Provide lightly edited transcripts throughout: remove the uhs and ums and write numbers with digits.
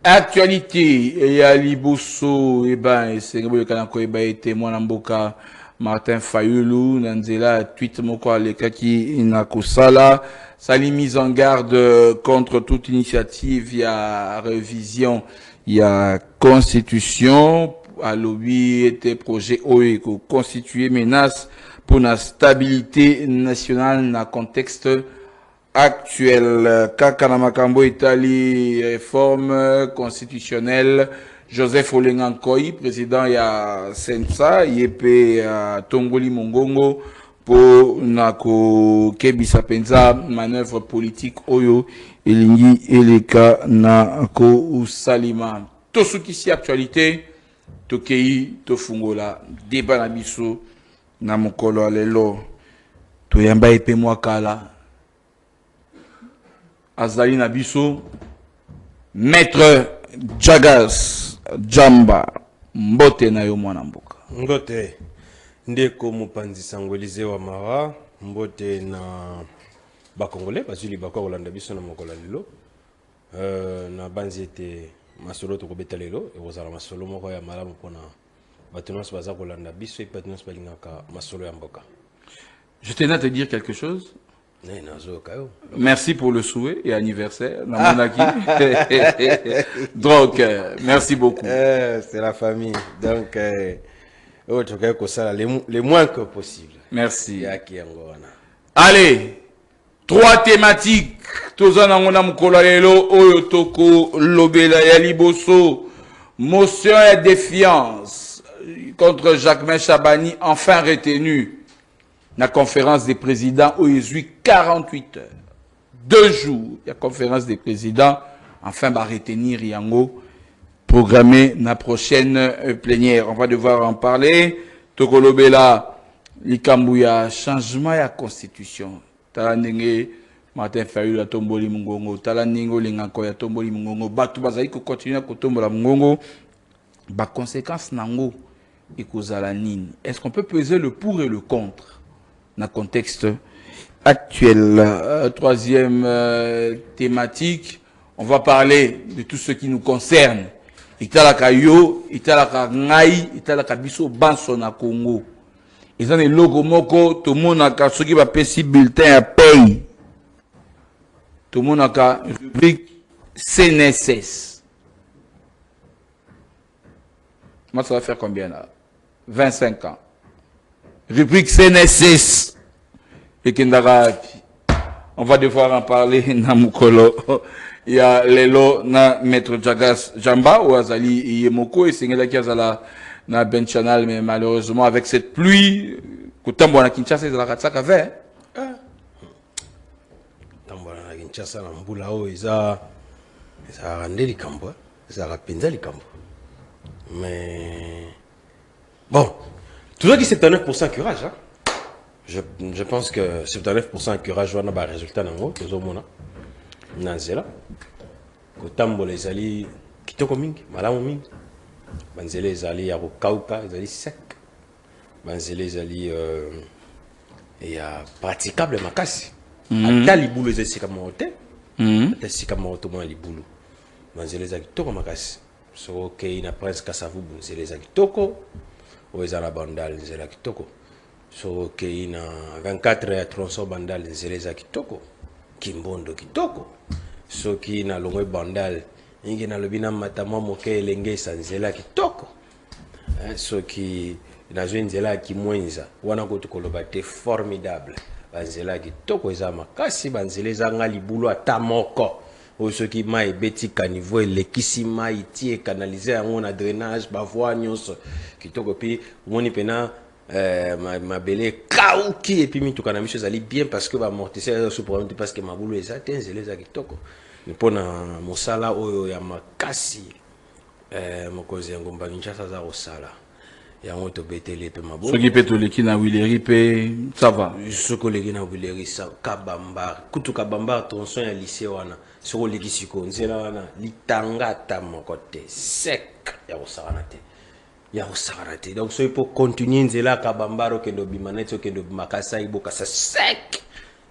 Actualité, il y a Liboso, et ben, c'est le Kanako, et ben, témoin Mboka, Martin Fayulu, Nanzela, tweet moko alekaki inakosala, sali mise en garde contre toute initiative, il y a révision, il y a constitution, à lobby était projet OECO, constituer menace pour la stabilité nationale dans le contexte actuel. Kaka Makambo Italie, réforme constitutionnelle. Joseph Olengankoi, président ya Sensa, yepe Tongoli Mongongo, pour nako kebisa penza manœuvre politique oyo elingi eleka na ko salima. To sukisi actualité, to kei to fungola débat na biso na mokolo alelo. To yamba epe mwakala. Azali Nabiso, Maître Jagas Jamba, Mbote na yo mwana mboka. Mbote, ndeko mupanzi sangolize wa mawa, mbote na bakongole, bazuli bakwa Olanda biso na mokola lilo. Na banzi ete masolo to kobeta lelo, e ozala masolo moko ya malamu pona batunos baza Olanda biso e batunos balingaka masolo ya mboka. Je tenais à te dire quelque chose. Merci pour le souhait et anniversaire. Donc, merci beaucoup. C'est la famille. Donc, le moins que possible. Merci. Allez, 3 thématiques. Motion et défiance contre Jacquemain Chabani, enfin retenu. La conférence des présidents au 48 heures. 2 jours, il y a conférence des présidents. Enfin, va retenir Yango, programmé la prochaine plénière. On va devoir en parler. Tokolobela, Likambouya, changement ya constitution. Talanenge, Martin Fayulu ya tomboli mungongo. Talanengo, Lingako ya tomboli mungongo. Batu bazali ko continuer à tombola mungongo. Ba conséquence nango, ekozala nini. Est-ce qu'on peut peser le pour et le contre? Dans le contexte actuel. Troisième thématique, on va parler de tout ce qui nous concerne. Italaka yo, italaka ngai, italaka biso banso na Congo. Ils ont des logos moko, tout le monde a ceux qui va payer bulletin à paye. Tout le monde a rubrique CNSS. Moi, ça va faire combien là? 25 ans. Rubrique CNSS. Et on va devoir en parler dans Mukolo. Il y a Lelo na Maître Jagas Jamba ou Azali Yemoko et Singela qui a na Ben Channel, mais malheureusement avec cette pluie, Kutambo na Kinshasa ils ont la katsak avec. Tambo na Kinshasa na mbulao isa randé likambo, isa rapinza likambo. Mais bon. Toujours dit 79% courage. Hein? Je pense que 79% courage, on a un résultat dans le monde. Nanzela. Kotambo les alliés, kitoko mingi, malamu mingi. Banzele les alliés à Rokauka, les alliés secs. Banzele les alliés et praticable makasi. Ata libulu les alliés kamote. Ata sikamoto mo libulu. Banzele les alliés kitoko makasi. So que ina prince kasavu banzele les alliés kitoko. Oezala bandal nzela kitoko so ke ina 24 ya tronçon bandal nzela kitoko kimbondo kitoko so ki na longwe bandal ingi na lobina matama moke elenge sanzela kitoko so ki na zo nzela kimwenza wana ko tukoloba te formidable banzela kitoko eza makasi banzela eza nga libulu atamoko ceux qui m'a ebeti caniveau elekisi mai tie canaliser yango na drainage bavoie nyonso kitoko pi moni pena mabele kauki et puis mituka na miso ezali bien parce que ba amortisseur sous problème parce que mabulu eza te nzela eza kitoko mpona mosala oyo ya makasi mokozi yango Kinshasa za osala yango to betele pe mabo ceux qui peto leki na Wileri pe ça va ceux qui leki na Wileri ça kabamba kutu kabamba tronçon ya lycée wana soko leki siko nzela wana litangata mokote sec ya osana te donc so pour continuer nzela kabambaro kendo bimaneto kendo makasa iboka sa sec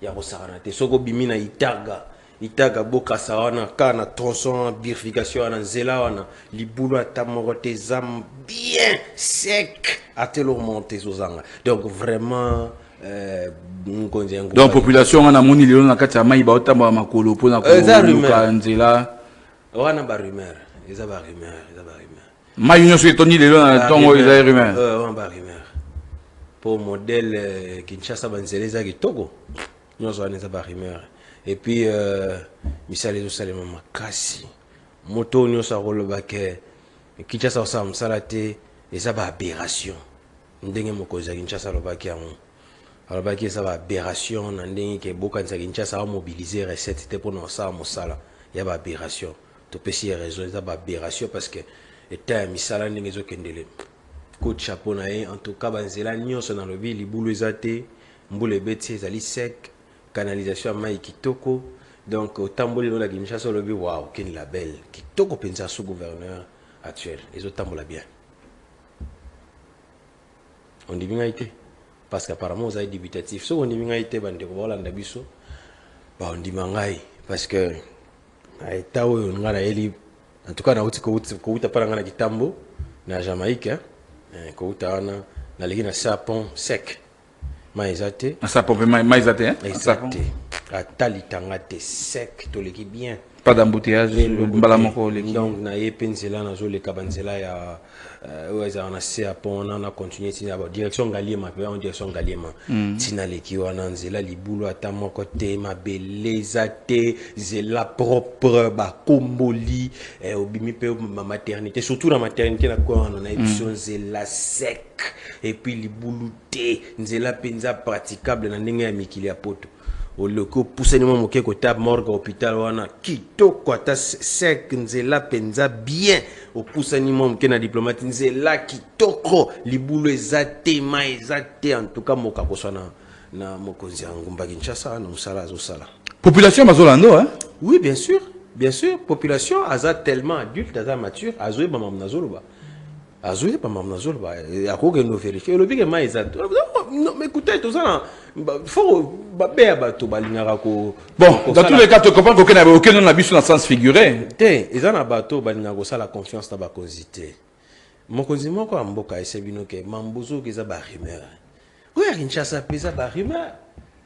ya osana te soko bimina itaga itaga boka sawana kana tronçon bifurcation na nzela wana libulu atamorote zam bien sec à te le remonter zozanga donc vraiment donc population on a moni lelo na kati ya mai ba otamba makolo pona ko luka nzela wana ba rumeur eza ba rumeur mai nyonso etoni lelo na tongo eza rumeur wana ba rumeur pour modèle Kinshasa banzela eza kitoko nyonso wana eza ba rumeur. Et puis, misali ezosalema makasi moto nyonso akolobake Kinshasa osala mosala te eza baaberration ndenge mokonzi ya Kinshasa alobaki yango alobaki eza baaberration na ndenge ke bokanisa Kinshasa amobilize recette te mpona osala mosala ya baaberration topesi ye raison eza baaberration parce que eta ya misala ndenge ezokendele coup de chapeau na ye en tout cas banzela nyonso nalobi libulu eza te mbula ebeti ezali sec canalisation mai kitoko donc otamboli no la Kinshasa lobi waouh quel label kitoko penza sous gouverneur actuel les otambola bien on dit bien été parce qu'apparemment vous avez débutatif so on dit bien été bande ko bolanda biso ba on dit mangai parce que aita oyo ngala eli en tout cas na uti ko uta para ngana kitambo na Jamaïque ko uta na legi na sapon sec maïzate ça pompe maïzate hein exact atali tangate sec to leki bien pas d'embouteillage mbala moko leki donc na yepenzela na zo le kabanzela ya oza na se pont na continuer tina ba direction Ngaliema pe en direction Ngaliema tina leki wana nzela libulu ata moko te mabeleza te zela propre ba komboli obimi pe ma maternité surtout la maternité na ko on a émission zela sec et puis libulu te nzela penza praticable na ndenge ya mikili ya poto au loko pousseni mo moke ko tab morgue hôpital wana kitoko ata sec nzela penza bien au pousseni mo moke na diplomate nzela kitoko libulu ezate ma ezate en tout cas moka ko sona na mokonzi ngumba Kinshasa na musala zo sala population bazolando hein oui bien sûr population aza tellement adulte aza mature azoe ba mamna zoloba azoué pas mamna zoloba a ko que nous vérifier le big mais exact non mais écoutez tout ça faut babé bato balingaka ko bon dans tous les cas tu comprends qu'aucun n'avait aucun non biso dans sens figuré te ezana bato balingaka ko sala confiance na ba konzité mokonzi moko amboka esebino ke mambuzo ke za ba rumeur oui Kinshasa pesa ba rumeur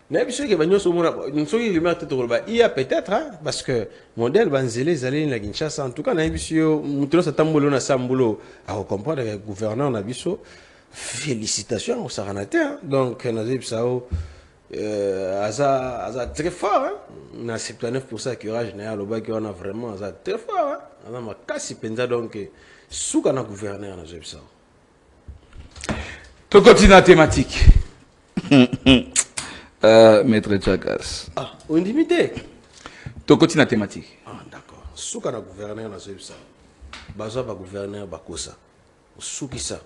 na biso ke banyo so mona so ki rumeur te to ba il y a peut-être hein, parce que modèle banzele zali na Kinshasa en tout cas na biso mutlo sa tambolo na sambulo a comprendre que gouverneur na biso félicitations au Saranate hein? Donc na zipsao aza très fort hein? Na 79% curage na lo ba ki on a vraiment aza très fort hein? Aza makasi penza donc souka na gouverneur na zipsao to continue la thématique. Maître Chagas. Ah, on limité. Tu continues la thématique. Ah, d'accord. Souka na gouverneur na ça. Baza ba gouverneur bakosa. Souki ça.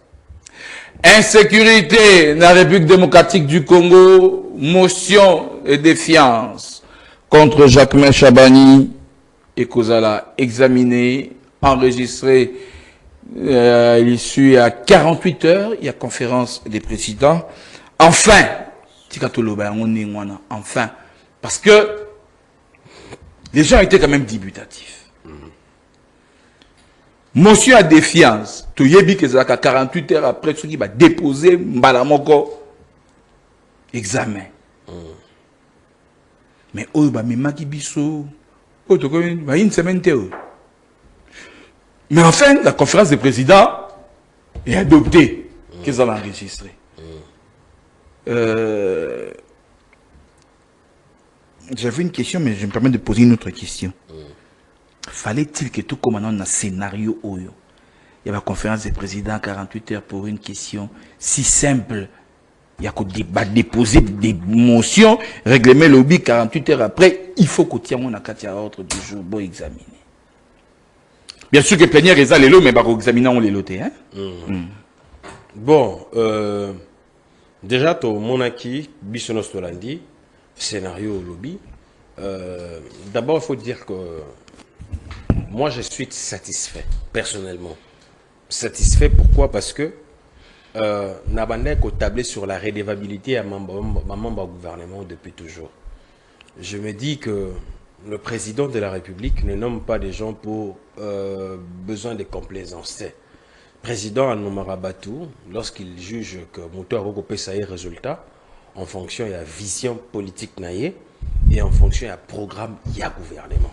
Insécurité dans la République démocratique du Congo, motion et défiance contre Jacquemain Chabani et Kozala examiné, enregistré l'issue à 48 heures, il y a conférence des présidents. Enfin, enfin, parce que les gens étaient quand même dubitatifs. Motion à défiance, tu yebi que ça 48 heures après, ce qui va déposer Mbalamoko examen. Mais oh bah mais biso, oh tu connais, une semaine théo. Mais enfin, la conférence des présidents est adoptée qu'ils ont enregistré. J'avais une question, mais je me permets de poser une autre question. Fallait-il que tout comme on a un scénario Oyo, il y a la conférence des présidents 48 heures pour une question si simple, il y a qu'à déposer des motions, règlement lobby 48 heures après, il faut qu'on tienne mon à ordre du jour pour examiner. Bien sûr que plénière est les lots, mais pour examiner on les lotés. Hein? Bon, déjà, tu monaki, bisonos tolandi, scénario au lobby. D'abord, il faut dire que moi, je suis satisfait, personnellement. Satisfait, pourquoi? Parce que Nabandé a tablé sur la rédévabilité à ma membre au gouvernement depuis toujours. Je me dis que le président de la République ne nomme pas des gens pour besoin de complaisance. Le président a nommé Batou lorsqu'il juge que Moutou a recoupé ça résultat en fonction de la vision politique naïe et en fonction du programme y a gouvernement.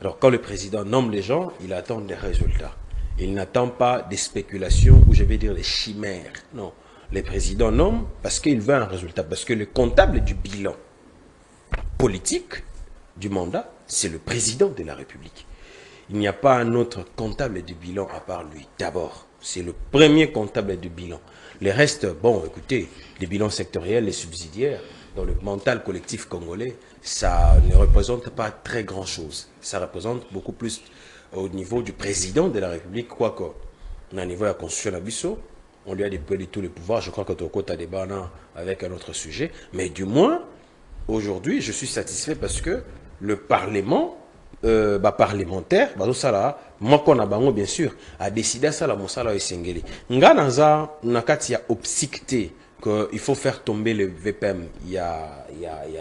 Alors quand le président nomme les gens, il attend des résultats. Il n'attend pas des spéculations ou je vais dire des chimères. Non, le président nomme parce qu'il veut un résultat, parce que le comptable du bilan politique du mandat, c'est le président de la République. Il n'y a pas un autre comptable du bilan à part lui. D'abord, c'est le premier comptable du bilan. Les restes, bon, écoutez, les bilans sectoriels, les subsidiaires, dans le mental collectif congolais, ça ne représente pas très grand-chose. Ça représente beaucoup plus au niveau du président de la République, quoique, au niveau de la Constitution d'Abisso, on lui a déployé tous les pouvoirs. Je crois que Toko a des banans avec un autre sujet. Mais du moins, aujourd'hui, je suis satisfait parce que le Parlement, parlementaire, moi qu'on a bango bien sûr, a décidé ça la mosala et sengeli. Nga naza nakati ya obsicté que il faut faire tomber le VPM, il y a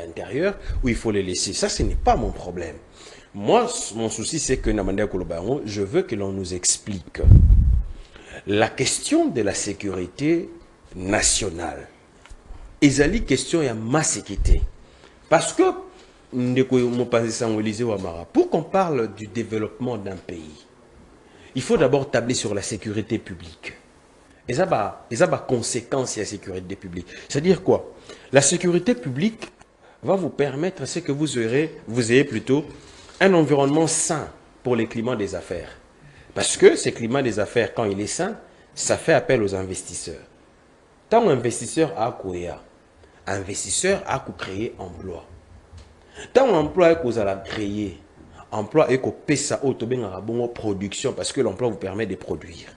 intérieur où il faut les laisser. Ça, ce n'est pas mon problème. Moi, mon souci, c'est que Namandea Kolobango, je veux que l'on nous explique la question de la sécurité nationale. Ezali question ya ma sécurité. Parce que pour qu'on parle du développement d'un pays, il faut d'abord tabler sur la sécurité publique. Et ça va conséquence à la sécurité publique. C'est-à-dire quoi? La sécurité publique va vous permettre ce que vous ayez plutôt un environnement sain pour les climats des affaires. Parce que ce climat des affaires, quand il est sain, ça fait appel aux investisseurs. Tant investisseur a créé emploi. Tant l'emploi est qu'on a créé, emploi est qu'on paie ça au production parce que l'emploi vous permet de produire.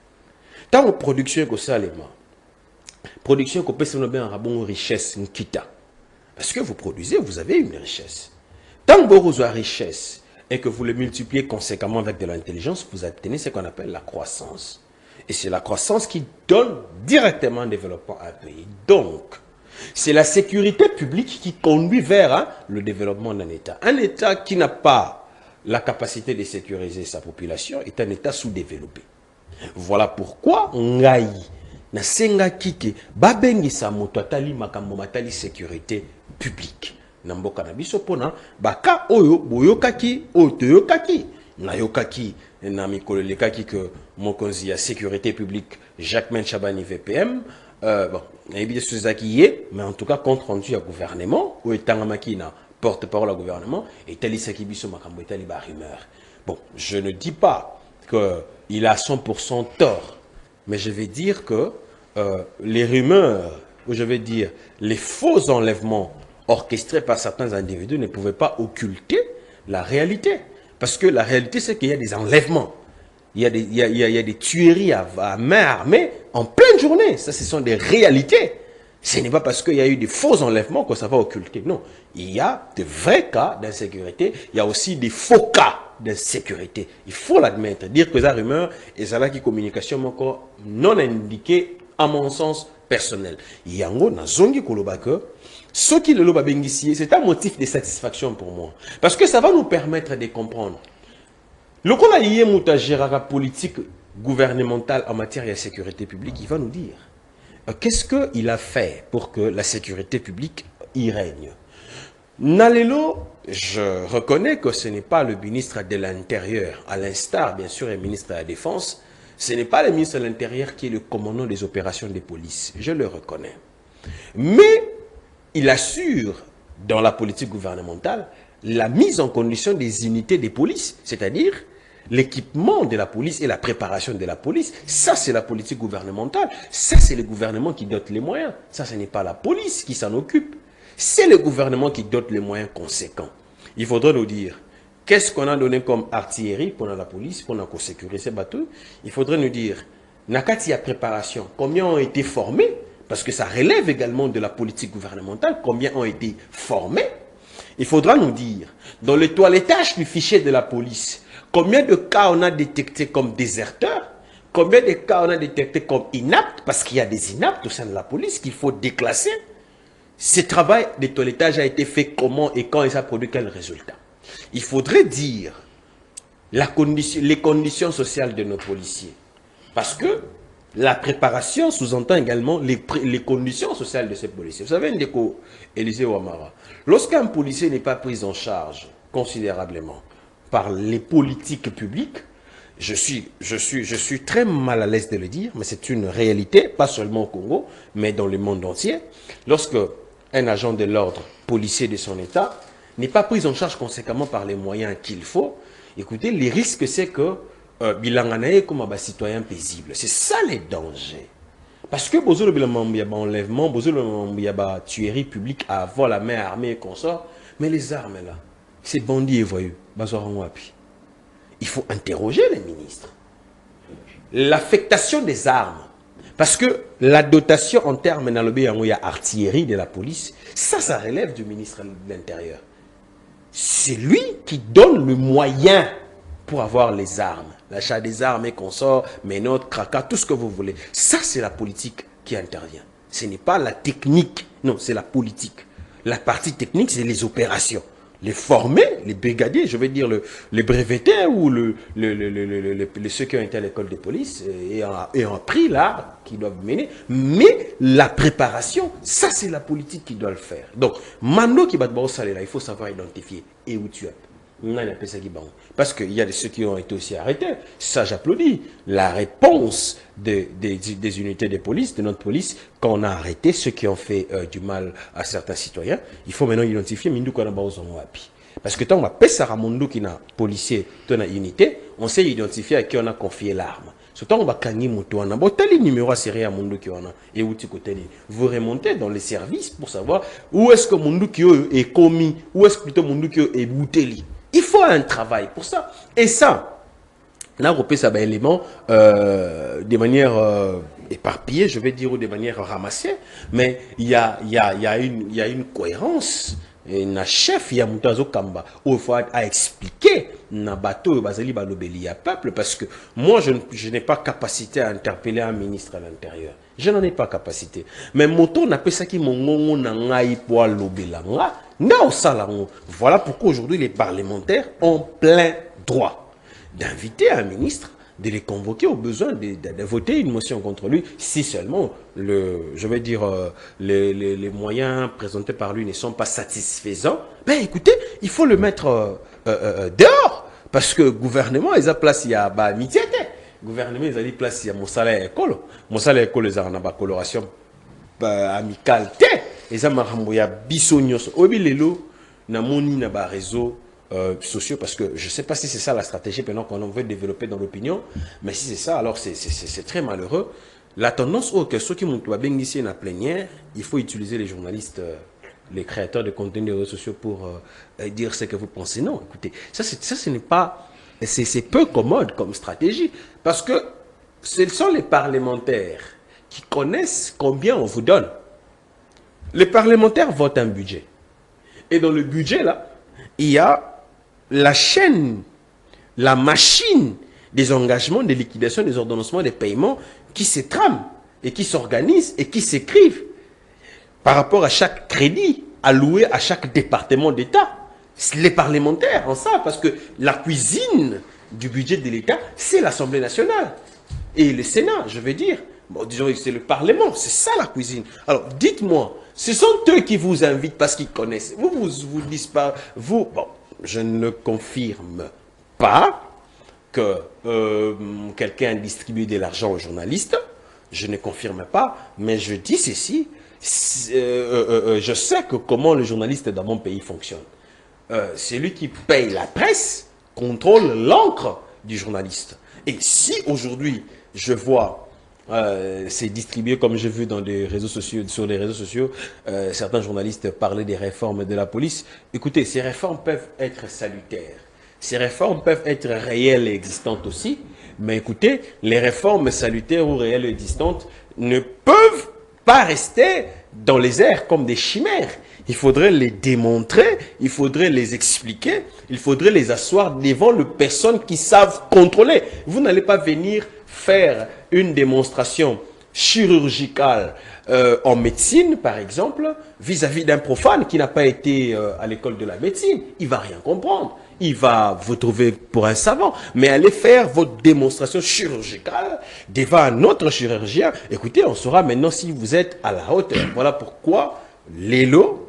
Tant la production est qu'on s'allément, production qu'on paie ça une richesse, une kita. Parce que vous produisez, vous avez une richesse. Tant que vous avez une richesse et que vous le multipliez conséquemment avec de l'intelligence, vous obtenez ce qu'on appelle la croissance. Et c'est la croissance qui donne directement un développement à un pays. Donc, c'est la sécurité publique qui conduit vers le développement d'un État. Un État qui n'a pas la capacité de sécuriser sa population est un État sous-développé. Voilà pourquoi ngai na senga kike babengisa moto atali makambo matali sécurité publique. Na mboka na biso pona baka oyo boyokaki otoyokaki na yokaki na mikolo lekaki que mokonzi ya sécurité publique Jacquemain Chabani VPM bon, mais en tout cas, compte rendu à gouvernement, ou est porte-parole à gouvernement, et rumeur. Bon, je ne dis pas qu'il a 100% tort, mais je vais dire que les rumeurs, ou je vais dire les faux enlèvements orchestrés par certains individus ne pouvaient pas occulter la réalité. Parce que la réalité, c'est qu'il y a des enlèvements. Il y a des tueries à main armée en pleine journée. Ça, ce sont des réalités. Ce n'est pas parce qu'il y a eu des faux enlèvements que ça va occulter. Non. Il y a de vrais cas d'insécurité. Il y a aussi des faux cas d'insécurité. Il faut l'admettre. Dire que ça rumeur et ça là qui communication encore non indiquée à mon sens personnel. Il y a un zongi kolobaka. Ce qui le loba bengissier, c'est un motif de satisfaction pour moi. Parce que ça va nous permettre de comprendre. Le qu'on a lié la politique gouvernementale en matière de sécurité publique, il va nous dire qu'est-ce qu'il a fait pour que la sécurité publique y règne. Nalelo, je reconnais que ce n'est pas le ministre de l'Intérieur, à l'instar bien sûr du ministre de la Défense, ce n'est pas le ministre de l'Intérieur qui est le commandant des opérations de police, je le reconnais. Mais il assure dans la politique gouvernementale la mise en condition des unités de police, c'est-à-dire l'équipement de la police et la préparation de la police. Ça, c'est la politique gouvernementale. Ça, c'est le gouvernement qui dote les moyens. Ça, ce n'est pas la police qui s'en occupe. C'est le gouvernement qui dote les moyens conséquents. Il faudra nous dire, qu'est-ce qu'on a donné comme artillerie pour la police, pour sécuriser ces bateaux? Il faudrait nous dire, nakati ya préparation, combien ont été formés? Parce que ça relève également de la politique gouvernementale, combien ont été formés? Il faudra nous dire, dans le toilettage du fichier de la police, combien de cas on a détectés comme déserteurs, combien de cas on a détectés comme inaptes, parce qu'il y a des inaptes au sein de la police qu'il faut déclasser. Ce travail de toilettage a été fait comment et quand et ça produit quel résultat? Il faudrait dire les conditions sociales de nos policiers. Parce que la préparation sous-entend également les conditions sociales de ces policiers. Vous savez, Ndeko Élisée Ouamara, lorsqu'un policier n'est pas pris en charge considérablement par les politiques publiques, je suis très mal à l'aise de le dire, mais c'est une réalité, pas seulement au Congo, mais dans le monde entier. Lorsque un agent de l'ordre policier de son État n'est pas pris en charge conséquemment par les moyens qu'il faut, écoutez, les risques, c'est que bilanganaye comme un citoyen paisible. C'est ça les dangers. Parce que besoin de enlèvement, besoin de tuerie publique à avoir la main armée et consort, mais les armes là, ces bandits et voyous, il faut interroger les ministres. L'affectation des armes, parce que la dotation en termes d'artillerie de la police, ça relève du ministre de l'Intérieur. C'est lui qui donne le moyen pour avoir les armes. L'achat des armes et consorts, ménotes, cracas, tout ce que vous voulez. Ça, c'est la politique qui intervient. Ce n'est pas la technique. Non, c'est la politique. La partie technique, c'est les opérations. Les former, les brigadiers, je veux dire les brevetés ou ceux qui ont été à l'école de police et ont appris là, qui doivent mener. Mais la préparation, ça c'est la politique qui doit le faire. Donc, Mando qui va te là, il faut savoir identifier et où tu es. Parce qu'il y a ceux qui ont été aussi arrêtés. Ça, j'applaudis. La réponse des unités de police, de notre police, quand on a arrêté ceux qui ont fait du mal à certains citoyens, il faut maintenant identifier Mindou Kanabaozomoapi. Parce que tant on va passer à Mondo qui n'a policier, qui a unité, on sait identifier à qui on a confié l'arme. Surtout on va gagner Moutouana. Bon, tel numéro serré à Mondo qui en a. Et où tu côté. Vous remontez dans les services pour savoir où est-ce que Mondo qui est commis, où est-ce que plutôt Mondo qui est boutelli. Il faut un travail pour ça. Et ça, là, on peut ça un élément de manière éparpillée, je vais dire, ou de manière ramassée. Mais il y a une cohérence. Et na chef, il y a Moutazo Kamba. Où il faut expliquer na bateau Bazali Balobeli à peuple. Parce que moi, je n'ai pas capacité à interpeller un ministre à l'intérieur. Je n'en ai pas capacité. Mais moto n'a pas ça qui m'ont nangai pour l'obelanga. Voilà pourquoi aujourd'hui les parlementaires ont plein droit d'inviter un ministre, de les convoquer au besoin de voter une motion contre lui, si seulement les moyens présentés par lui ne sont pas satisfaisants. Ben écoutez, il faut le mettre dehors, parce que le gouvernement, il a place, il y a amitié. Le gouvernement, il a place, il y a mon salaire école. Mon salaire école, il a une coloration amicale. Et ça m'a renvoyé à Bissonios. Obilelo, na moni na ba réseaux sociaux, parce que je ne sais pas si c'est ça la stratégie pendant qu'on veut développer dans l'opinion, mais si c'est ça, alors c'est très malheureux. La tendance, que ceux qui m'ont ici dans la plénière, il faut utiliser les journalistes, les créateurs de contenu des réseaux sociaux pour dire ce que vous pensez. Non, écoutez, ça ce n'est pas, c'est peu commode comme stratégie, parce que ce sont les parlementaires qui connaissent combien on vous donne. Les parlementaires votent un budget. Et dans le budget, là, il y a la chaîne, la machine des engagements, des liquidations, des ordonnancements, des paiements qui se trament et qui s'organisent et qui s'écrivent par rapport à chaque crédit alloué à chaque département d'État. Les parlementaires en savent, parce que la cuisine du budget de l'État, c'est l'Assemblée nationale. Et le Sénat, je veux dire. Bon, disons que c'est le Parlement, c'est ça la cuisine. Alors, dites-moi, ce sont eux qui vous invitent parce qu'ils connaissent. Vous dites pas, bon, je ne confirme pas que quelqu'un a distribué de l'argent aux journalistes. Je ne confirme pas, mais je dis ceci. Je sais que comment les journalistes dans mon pays fonctionnent. Celui qui paye la presse contrôle l'encre du journaliste. Et si aujourd'hui, je vois c'est distribué, comme j'ai vu dans des réseaux sociaux, sur les réseaux sociaux, certains journalistes parler des réformes de la police. Écoutez, ces réformes peuvent être salutaires. Ces réformes peuvent être réelles et existantes aussi. Mais écoutez, les réformes salutaires ou réelles et existantes ne peuvent pas rester dans les airs comme des chimères. Il faudrait les démontrer, il faudrait les expliquer, il faudrait les asseoir devant les personnes qui savent contrôler. Vous n'allez pas venir faire une démonstration chirurgicale en médecine, par exemple, vis-à-vis d'un profane qui n'a pas été à l'école de la médecine, il va rien comprendre. Il va vous trouver pour un savant, mais allez faire votre démonstration chirurgicale devant un autre chirurgien. Écoutez, on saura maintenant si vous êtes à la hauteur. Voilà pourquoi, Lélo,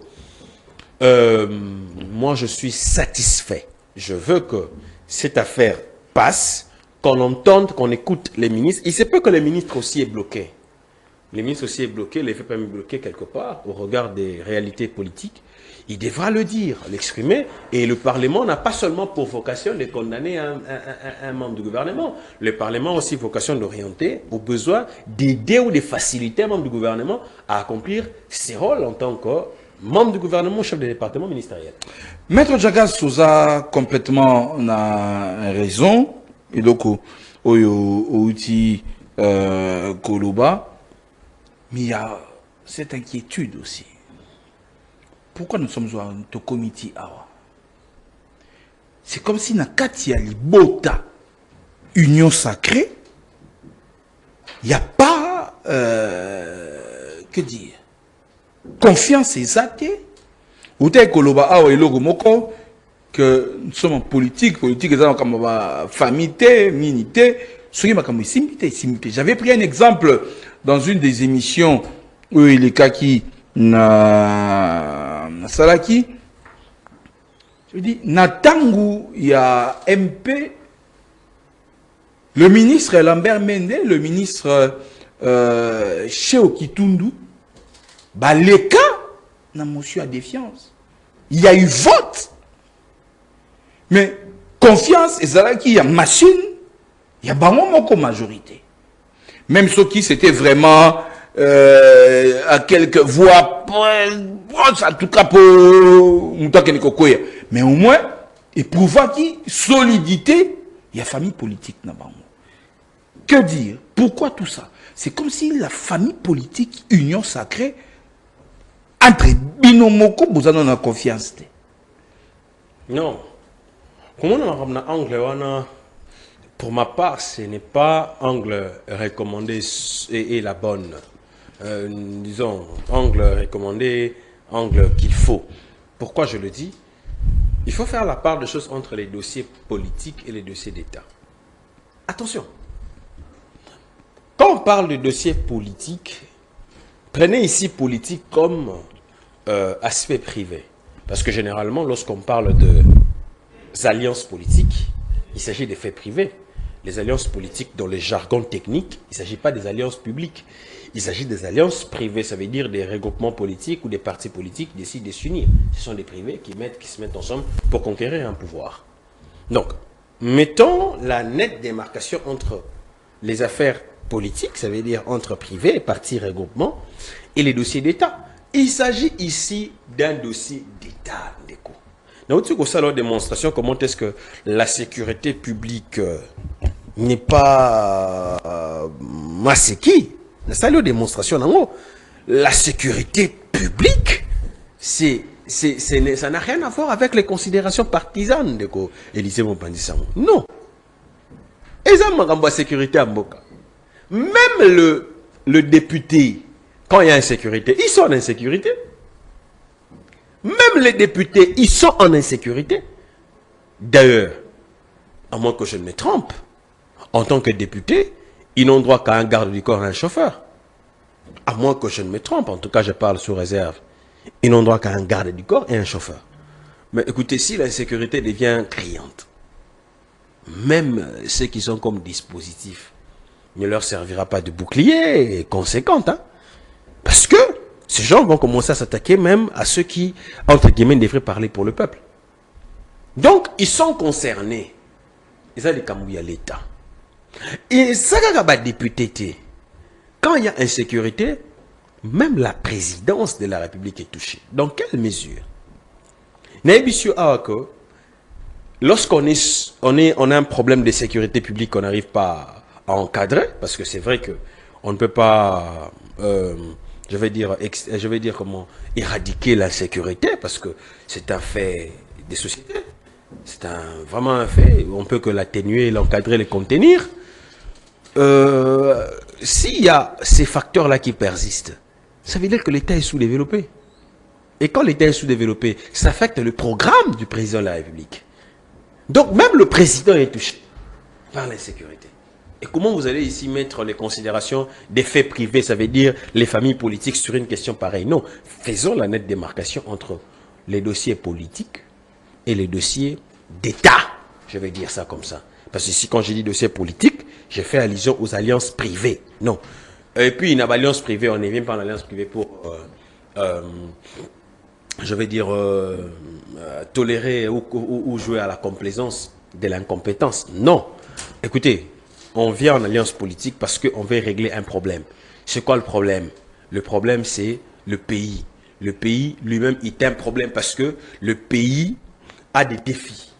moi je suis satisfait. Je veux que cette affaire passe, qu'on entende, qu'on écoute les ministres. Il se peut que les ministres aussi est bloqué. Les ministres aussi est bloqué, l'effet permis bloqué quelque part au regard des réalités politiques. Il devra le dire, l'exprimer. Et le Parlement n'a pas seulement pour vocation de condamner un membre du gouvernement. Le Parlement a aussi vocation d'orienter aux besoins, d'aider ou de faciliter un membre du gouvernement à accomplir ses rôles en tant que membre du gouvernement, chef de département ministériel. Maître Djaga Souza complètement a raison. Et donc, outil Koloba. Mais il y a cette inquiétude aussi. Pourquoi nous sommes au comité Awa? C'est comme si Nakati Bota, union sacrée, il n'y a pas, que dire, confiance exacte. Ou t'es Koloba Awa et Logomoko, que nous sommes en politique comme famille, minité, j'avais pris un exemple dans une des émissions où il est kaki na Salaki. Je dis, Natangu, il y a MP, le ministre Lambert Mende, le ministre Cheo Kitundu, bah, les cas, n'a motion à défiance. Il y a eu vote. Mais confiance, et Salaki, il y a machine, il y a pas mon majorité. Même ceux qui c'était vraiment à quelques voix, en tout cas pour mais au moins, éprouvant qui solidité, il y a famille politique là-bas. Que dire? Pourquoi tout ça? C'est comme si la famille politique, union sacrée, entre binomoko, vous en avez confiance. Non. Comment on a un angle? Pour ma part, ce n'est pas angle recommandé et la bonne. Disons, angle recommandé, angle qu'il faut. Pourquoi je le dis? Il faut faire la part des choses entre les dossiers politiques et les dossiers d'État. Attention. Quand on parle de dossiers politiques, prenez ici politique comme aspect privé. Parce que généralement, lorsqu'on parle de alliances politiques, il s'agit des faits privés. Les alliances politiques, dans les jargons techniques, il ne s'agit pas des alliances publiques. Il s'agit des alliances privées. Ça veut dire des regroupements politiques ou des partis politiques qui décident de s'unir. Ce sont des privés qui se mettent ensemble pour conquérir un pouvoir. Donc, mettons la nette démarcation entre les affaires politiques, ça veut dire entre privés, partis, regroupements, et les dossiers d'État. Il s'agit ici d'un dossier d'État. Donc, tu as la démonstration comment est-ce que la sécurité publique n'est pas masséki. C'est la démonstration. La sécurité publique, ça n'a rien à voir avec les considérations partisanes de Élysée Mompandissa. Non. Et ça, la sécurité à Mboka. Même le député, quand il y a insécurité, ils sont en insécurité. Même les députés, ils sont en insécurité. D'ailleurs, à moins que je ne me trompe, en tant que député, ils n'ont droit qu'à un garde du corps et un chauffeur. À moins que je ne me trompe, en tout cas je parle sous réserve. Ils n'ont droit qu'à un garde du corps et un chauffeur. Mais écoutez, si l'insécurité devient criante, même ceux qui sont comme dispositifs, ne leur servira pas de bouclier conséquent. Hein? Parce que ces gens vont commencer à s'attaquer même à ceux qui, entre guillemets, devraient parler pour le peuple. Donc, ils sont concernés. Ils ont des cambouis à l'État. Et ça, député, quand il y a insécurité, même la présidence de la République est touchée. Dans quelle mesure? Lorsqu'on a un problème de sécurité publique qu'on n'arrive pas à encadrer, parce que c'est vrai qu'on ne peut pas... je vais dire comment éradiquer l'insécurité, parce que c'est un fait des sociétés. C'est vraiment un fait. On peut que l'atténuer, l'encadrer, le contenir. S'il y y a ces facteurs-là qui persistent, ça veut dire que l'État est sous-développé. Et quand l'État est sous-développé, ça affecte le programme du président de la République. Donc même le président est touché par l'insécurité. Et comment vous allez ici mettre les considérations des faits privés, ça veut dire les familles politiques sur une question pareille? Non, faisons la nette démarcation entre les dossiers politiques et les dossiers d'État. Je vais dire ça comme ça. Parce que ici, quand je dis dossier politique, j'ai fait allusion aux alliances privées. Non. Et puis, une alliance privée, on ne vient pas en alliance privée pour, je vais dire, tolérer ou jouer à la complaisance de l'incompétence. Non. Écoutez, on vient en alliance politique parce qu'on veut régler un problème. C'est quoi le problème? Le problème, c'est le pays. Le pays lui-même est un problème parce que le pays a des défis.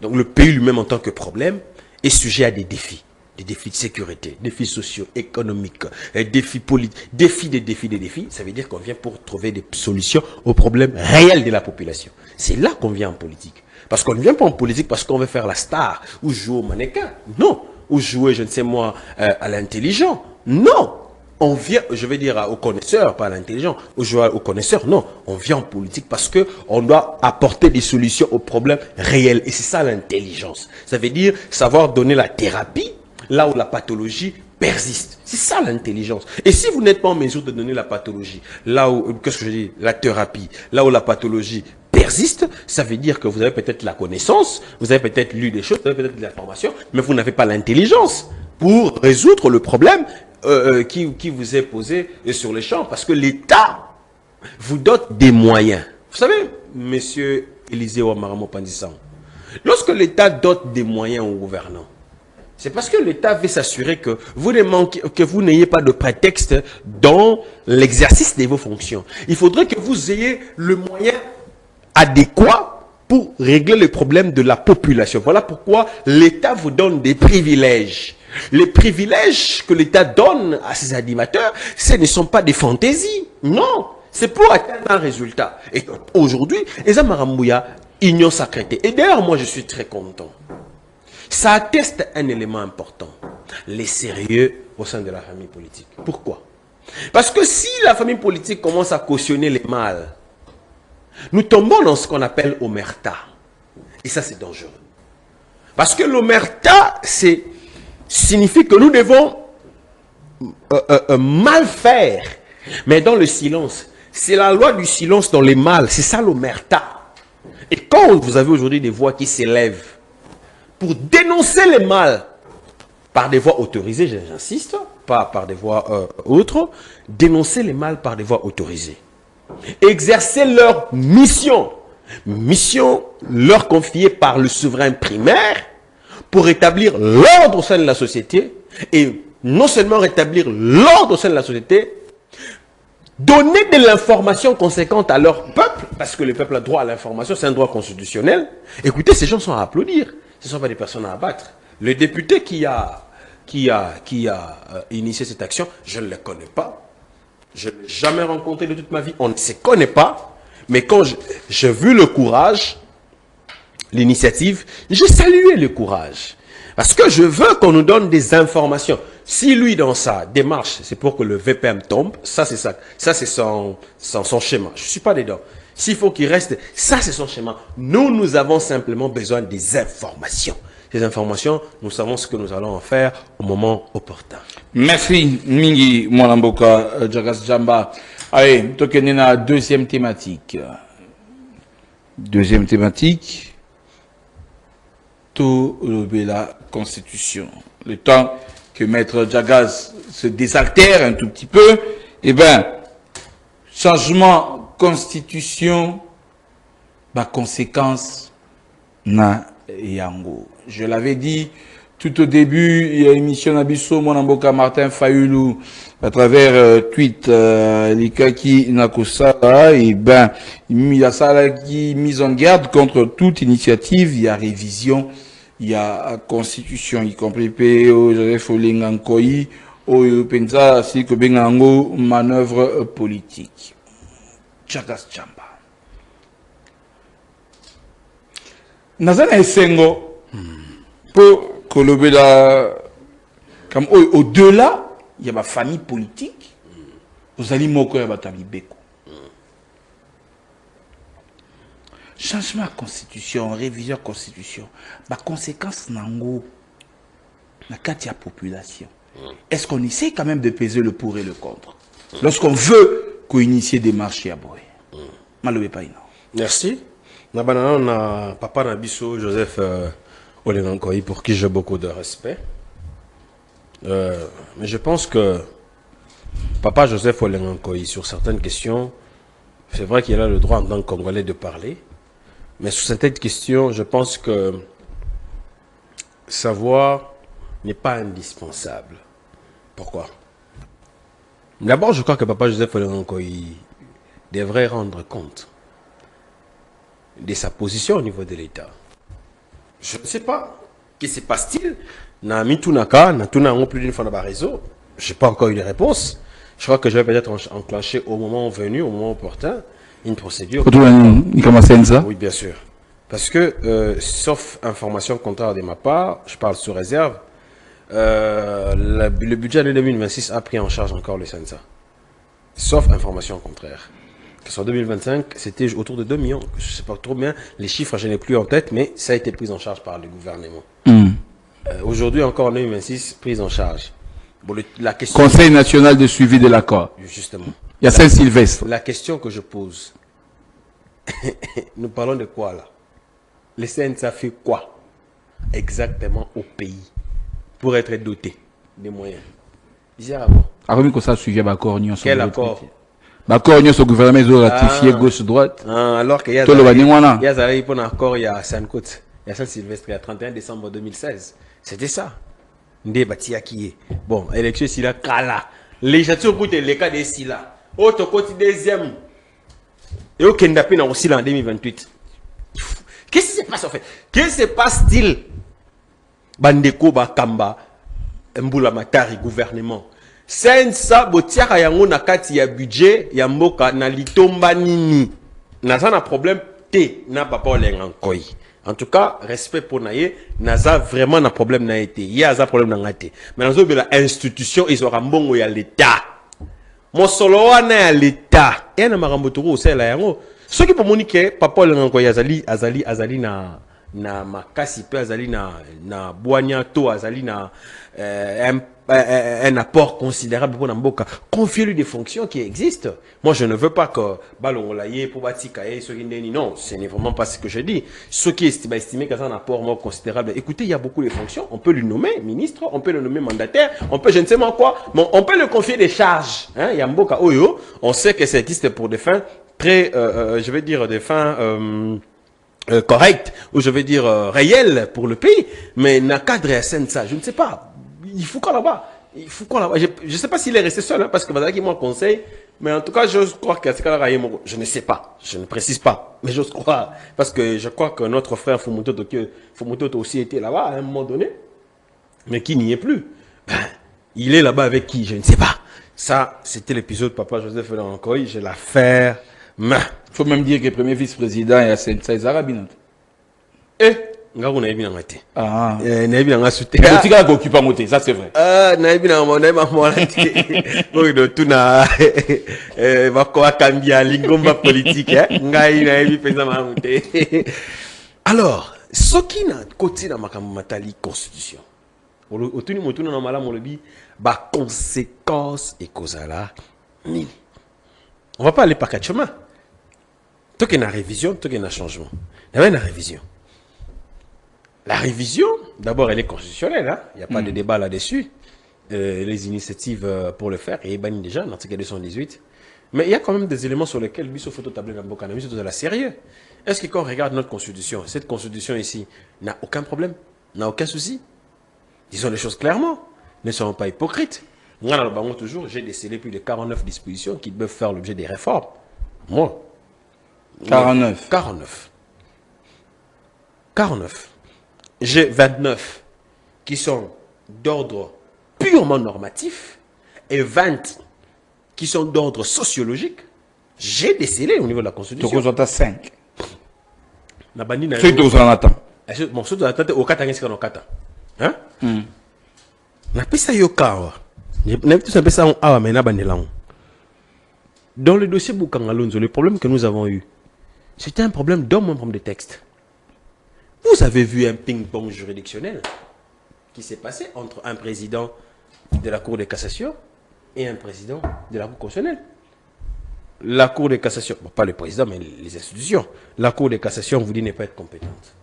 Donc le pays lui-même en tant que problème est sujet à des défis. Des défis de sécurité, défis sociaux, économiques, défis politiques, défis. Ça veut dire qu'on vient pour trouver des solutions aux problèmes réels de la population. C'est là qu'on vient en politique. Parce qu'on ne vient pas en politique parce qu'on veut faire la star ou jouer au mannequin. Non. Ou jouer, je ne sais moi, à l'intelligent. Non. On vient, je vais dire aux connaisseurs, pas à l'intelligent, ou jouer aux connaisseurs. Non. On vient en politique parce qu'on doit apporter des solutions aux problèmes réels. Et c'est ça l'intelligence. Ça veut dire savoir donner la thérapie là où la pathologie persiste. C'est ça l'intelligence. Et si vous n'êtes pas en mesure de donner la pathologie, là où, qu'est-ce que je dis, la thérapie, là où la pathologie persiste, ça veut dire que vous avez peut-être la connaissance, vous avez peut-être lu des choses, vous avez peut-être de l'information, mais vous n'avez pas l'intelligence pour résoudre le problème qui vous est posé sur les champs. Parce que l'État vous dote des moyens. Vous savez, monsieur Élisée Ouamaramo Pandissang, lorsque l'État dote des moyens aux gouvernants, c'est parce que l'État veut s'assurer que vous n'ayez pas de prétexte dans l'exercice de vos fonctions. Il faudrait que vous ayez le moyen adéquat pour régler les problèmes de la population. Voilà pourquoi l'État vous donne des privilèges. Les privilèges que l'État donne à ses animateurs, ce ne sont pas des fantaisies. Non, c'est pour atteindre un résultat. Et aujourd'hui, Eza Marambouya, union sacrée. Et d'ailleurs, moi, je suis très content. Ça atteste un élément important, les sérieux au sein de la famille politique. Pourquoi? Parce que si la famille politique commence à cautionner les mâles, nous tombons dans ce qu'on appelle omerta. Et ça, c'est dangereux. Parce que l'omerta, signifie que nous devons mal faire, mais dans le silence. C'est la loi du silence dans les mâles. C'est ça l'omerta. Et quand vous avez aujourd'hui des voix qui s'élèvent pour dénoncer les mâles par des voix autorisées, j'insiste, pas par des voix autres, dénoncer les mâles par des voix autorisées. Exercer leur mission leur confiée par le souverain primaire pour rétablir l'ordre au sein de la société et non seulement rétablir l'ordre au sein de la société, donner de l'information conséquente à leur peuple, parce que le peuple a droit à l'information, c'est un droit constitutionnel. Écoutez, ces gens sont à applaudir. Ce ne sont pas des personnes à abattre. Le député qui a initié cette action, je ne le connais pas. Je ne l'ai jamais rencontré de toute ma vie. On ne se connaît pas. Mais quand j'ai vu le courage, l'initiative, j'ai salué le courage. Parce que je veux qu'on nous donne des informations. Si lui, dans sa démarche, c'est pour que le VPM tombe, ça c'est ça. Ça c'est son schéma. Je ne suis pas dedans. S'il faut qu'il reste, ça c'est son schéma. Nous avons simplement besoin des informations. Ces informations, nous savons ce que nous allons en faire au moment opportun. Merci, Mingi Mwanamboka, Jagas Jamba. Allez, tokenez la deuxième thématique. Deuxième thématique, tout la Constitution. Le temps que Maître Jagas se désaltère un tout petit peu, eh bien, changement Constitution, ma conséquence, na yango. Je l'avais dit tout au début, il y a une émission Nabiso, Mwanamboka Martin Fayoulou, à travers tweet, Likaki Nakosala, et ben, il y a ça qui mise en garde contre toute initiative, il y a révision, il y a constitution, y compris PO, Joseph Olengankoi, Oyo Penza, Siko Bengango, manœuvre politique. Jagas Jamba. Nazana Esengo, pour Kolobela, comme au-delà il y a ma famille politique. Vous allez moko ya batalibeko. Changement de constitution, révision de constitution, ma conséquence nango na kati ya population. Est-ce qu'on essaie quand même de peser le pour et le contre lorsqu'on veut qu'on initie des marches à Boé? Malobé pas non. Merci. Na banana na papa Nabiso Joseph Olenankoyi pour qui j'ai beaucoup de respect. Mais je pense que papa Joseph Olenankoyi sur certaines questions, c'est vrai qu'il a le droit en tant que Congolais de parler. Mais sur certaines questions, je pense que sa voix n'est pas indispensable. Pourquoi? D'abord, je crois que papa Joseph Olenankoyi devrait rendre compte de sa position au niveau de l'État. Je ne sais pas. Qu'est-ce qui se passe-t-il? Na mitunaka, na tuna plus d'une fois dans le réseau. Je n'ai pas encore eu de réponse. Je crois que je vais peut-être enclencher au moment venu, au moment opportun, une procédure. Oui, bien sûr. Parce que, sauf information contraire de ma part, je parle sous réserve, le budget de 2026 a pris en charge encore le Sensa. Sauf information contraire. Que en 2025, c'était autour de 2 millions. Je ne sais pas trop bien, les chiffres, je n'ai plus en tête, mais ça a été pris en charge par le gouvernement. Aujourd'hui, encore en 2026, prise en charge. Bon, la question... Conseil national de suivi de l'accord. Justement. Il y a Saint-Sylvestre. La question que je pose, nous parlons de quoi là? Le CNSA fait quoi exactement au pays pour être doté des moyens? Suivi l'accord. Quel accord? L'accord au gouvernement ils ont ratifié gauche-droite. Alors qu'il y a un accord, il y a Saint-Côte, il y a Saint-Sylvestre, il y a 31 décembre 2016. C'était ça. Bon, élection ici là, Kala. Législature pour les cas d'ici là. Autre côté deuxième. Et au Kendapé, on aussi là en 2028. Qu'est-ce qui se passe en fait? Qu'est-ce qui se passe-t-il? Bandeko, Bakamba, Mboula Matari, gouvernement. Sensa, Botiaka yango na kati ya budget, ya mboka na litomba nini. Naza na problème, te, na papa Olenankoyi. En tout cas, respect pour Naye, Naza vraiment na problème na été. Il y a un problème na ngate. Mais dans une institution, ils ont rambongo ya l'État. Mon solo wana ya l'État. Et na marambotoro aussi la yango. Ce qui pour monique, papa Olenankoyi azali na makasi pe azali na boanya to azali na un apport considérable pour Namboka. Confiez-lui des fonctions qui existent. Moi, je ne veux pas que Balongolaye, Poubatikaye, non, ce n'est vraiment pas ce que je dis. Ce qui est estimé qu'à un apport considérable. Écoutez, il y a beaucoup de fonctions. On peut le nommer ministre, on peut le nommer mandataire, on peut je ne sais pas quoi, mais on peut le confier des charges. Hein? Yamboka Oyo, on sait que ça existe pour des fins très, je vais dire, des fins correctes, ou je vais dire réelles pour le pays. Mais n'a cadre à ça, je ne sais pas. Il faut quoi là-bas? Il faut quoi là-bas? Je ne sais pas s'il est resté seul, hein, parce que Bazaki m'a conseille. Mais en tout cas, je crois qu'à ce cas-là, je ne sais pas. Je ne précise pas. Mais j'ose croire. Parce que je crois que notre frère Fumutoto aussi était là-bas à un moment donné. Mais qui n'y est plus. Ben, il est là-bas avec qui? Je ne sais pas. Ça, c'était l'épisode Papa Joseph Olenankoyi. Je la faire main. Il faut même dire que le premier vice-président est à Saint-Zarabinot. Ngaku na bien ngate. Ah. Na bien ngasuté. Tu vas occuper moté, ça c'est vrai. Na bien mon na morati. Bon do tuna va ko akambia lingomba politique ngai na bien pesa mamuté. Alors, ce qui na côté na makambo matali constitution. Otuni motuna na malamu lobi ba conséquences et causala nini. On va pas aller par quatre chemins. Tant qu'il y a une révision, tant qu'il y a un changement. Il y a une révision. La révision, d'abord, elle est constitutionnelle. Hein? Il n'y a pas de débat là-dessus. Les initiatives pour le faire, et banni déjà, dans l'article 218. Mais il y a quand même des éléments sur lesquels Bisso faut tabler dans le Bisso de la sérieux. Est-ce que quand on regarde notre constitution, cette constitution ici n'a aucun problème, n'a aucun souci? Disons les choses clairement. Ne soyons pas hypocrites. Moi, dans le banc, toujours, j'ai décelé plus de 49 dispositions qui peuvent faire l'objet des réformes. Moi. 49. 49. J'ai 29 qui sont d'ordre purement normatif et 20 qui sont d'ordre sociologique. J'ai décelé au niveau de la Constitution. Donc, on a 5. C'est tout ça, on attend. Bon, c'est au 4 ans, c'est au 4 ans. Hein? Na pesa yokawa. Dans le dossier Boukangalonzo, le problème que nous avons eu, c'était un problème d'homme en forme de texte. Vous avez vu un ping-pong juridictionnel qui s'est passé entre un président de la Cour de cassation et un président de la Cour constitutionnelle. La Cour de cassation, bon, pas le président, mais les institutions. La Cour de cassation vous dit ne pas être compétente.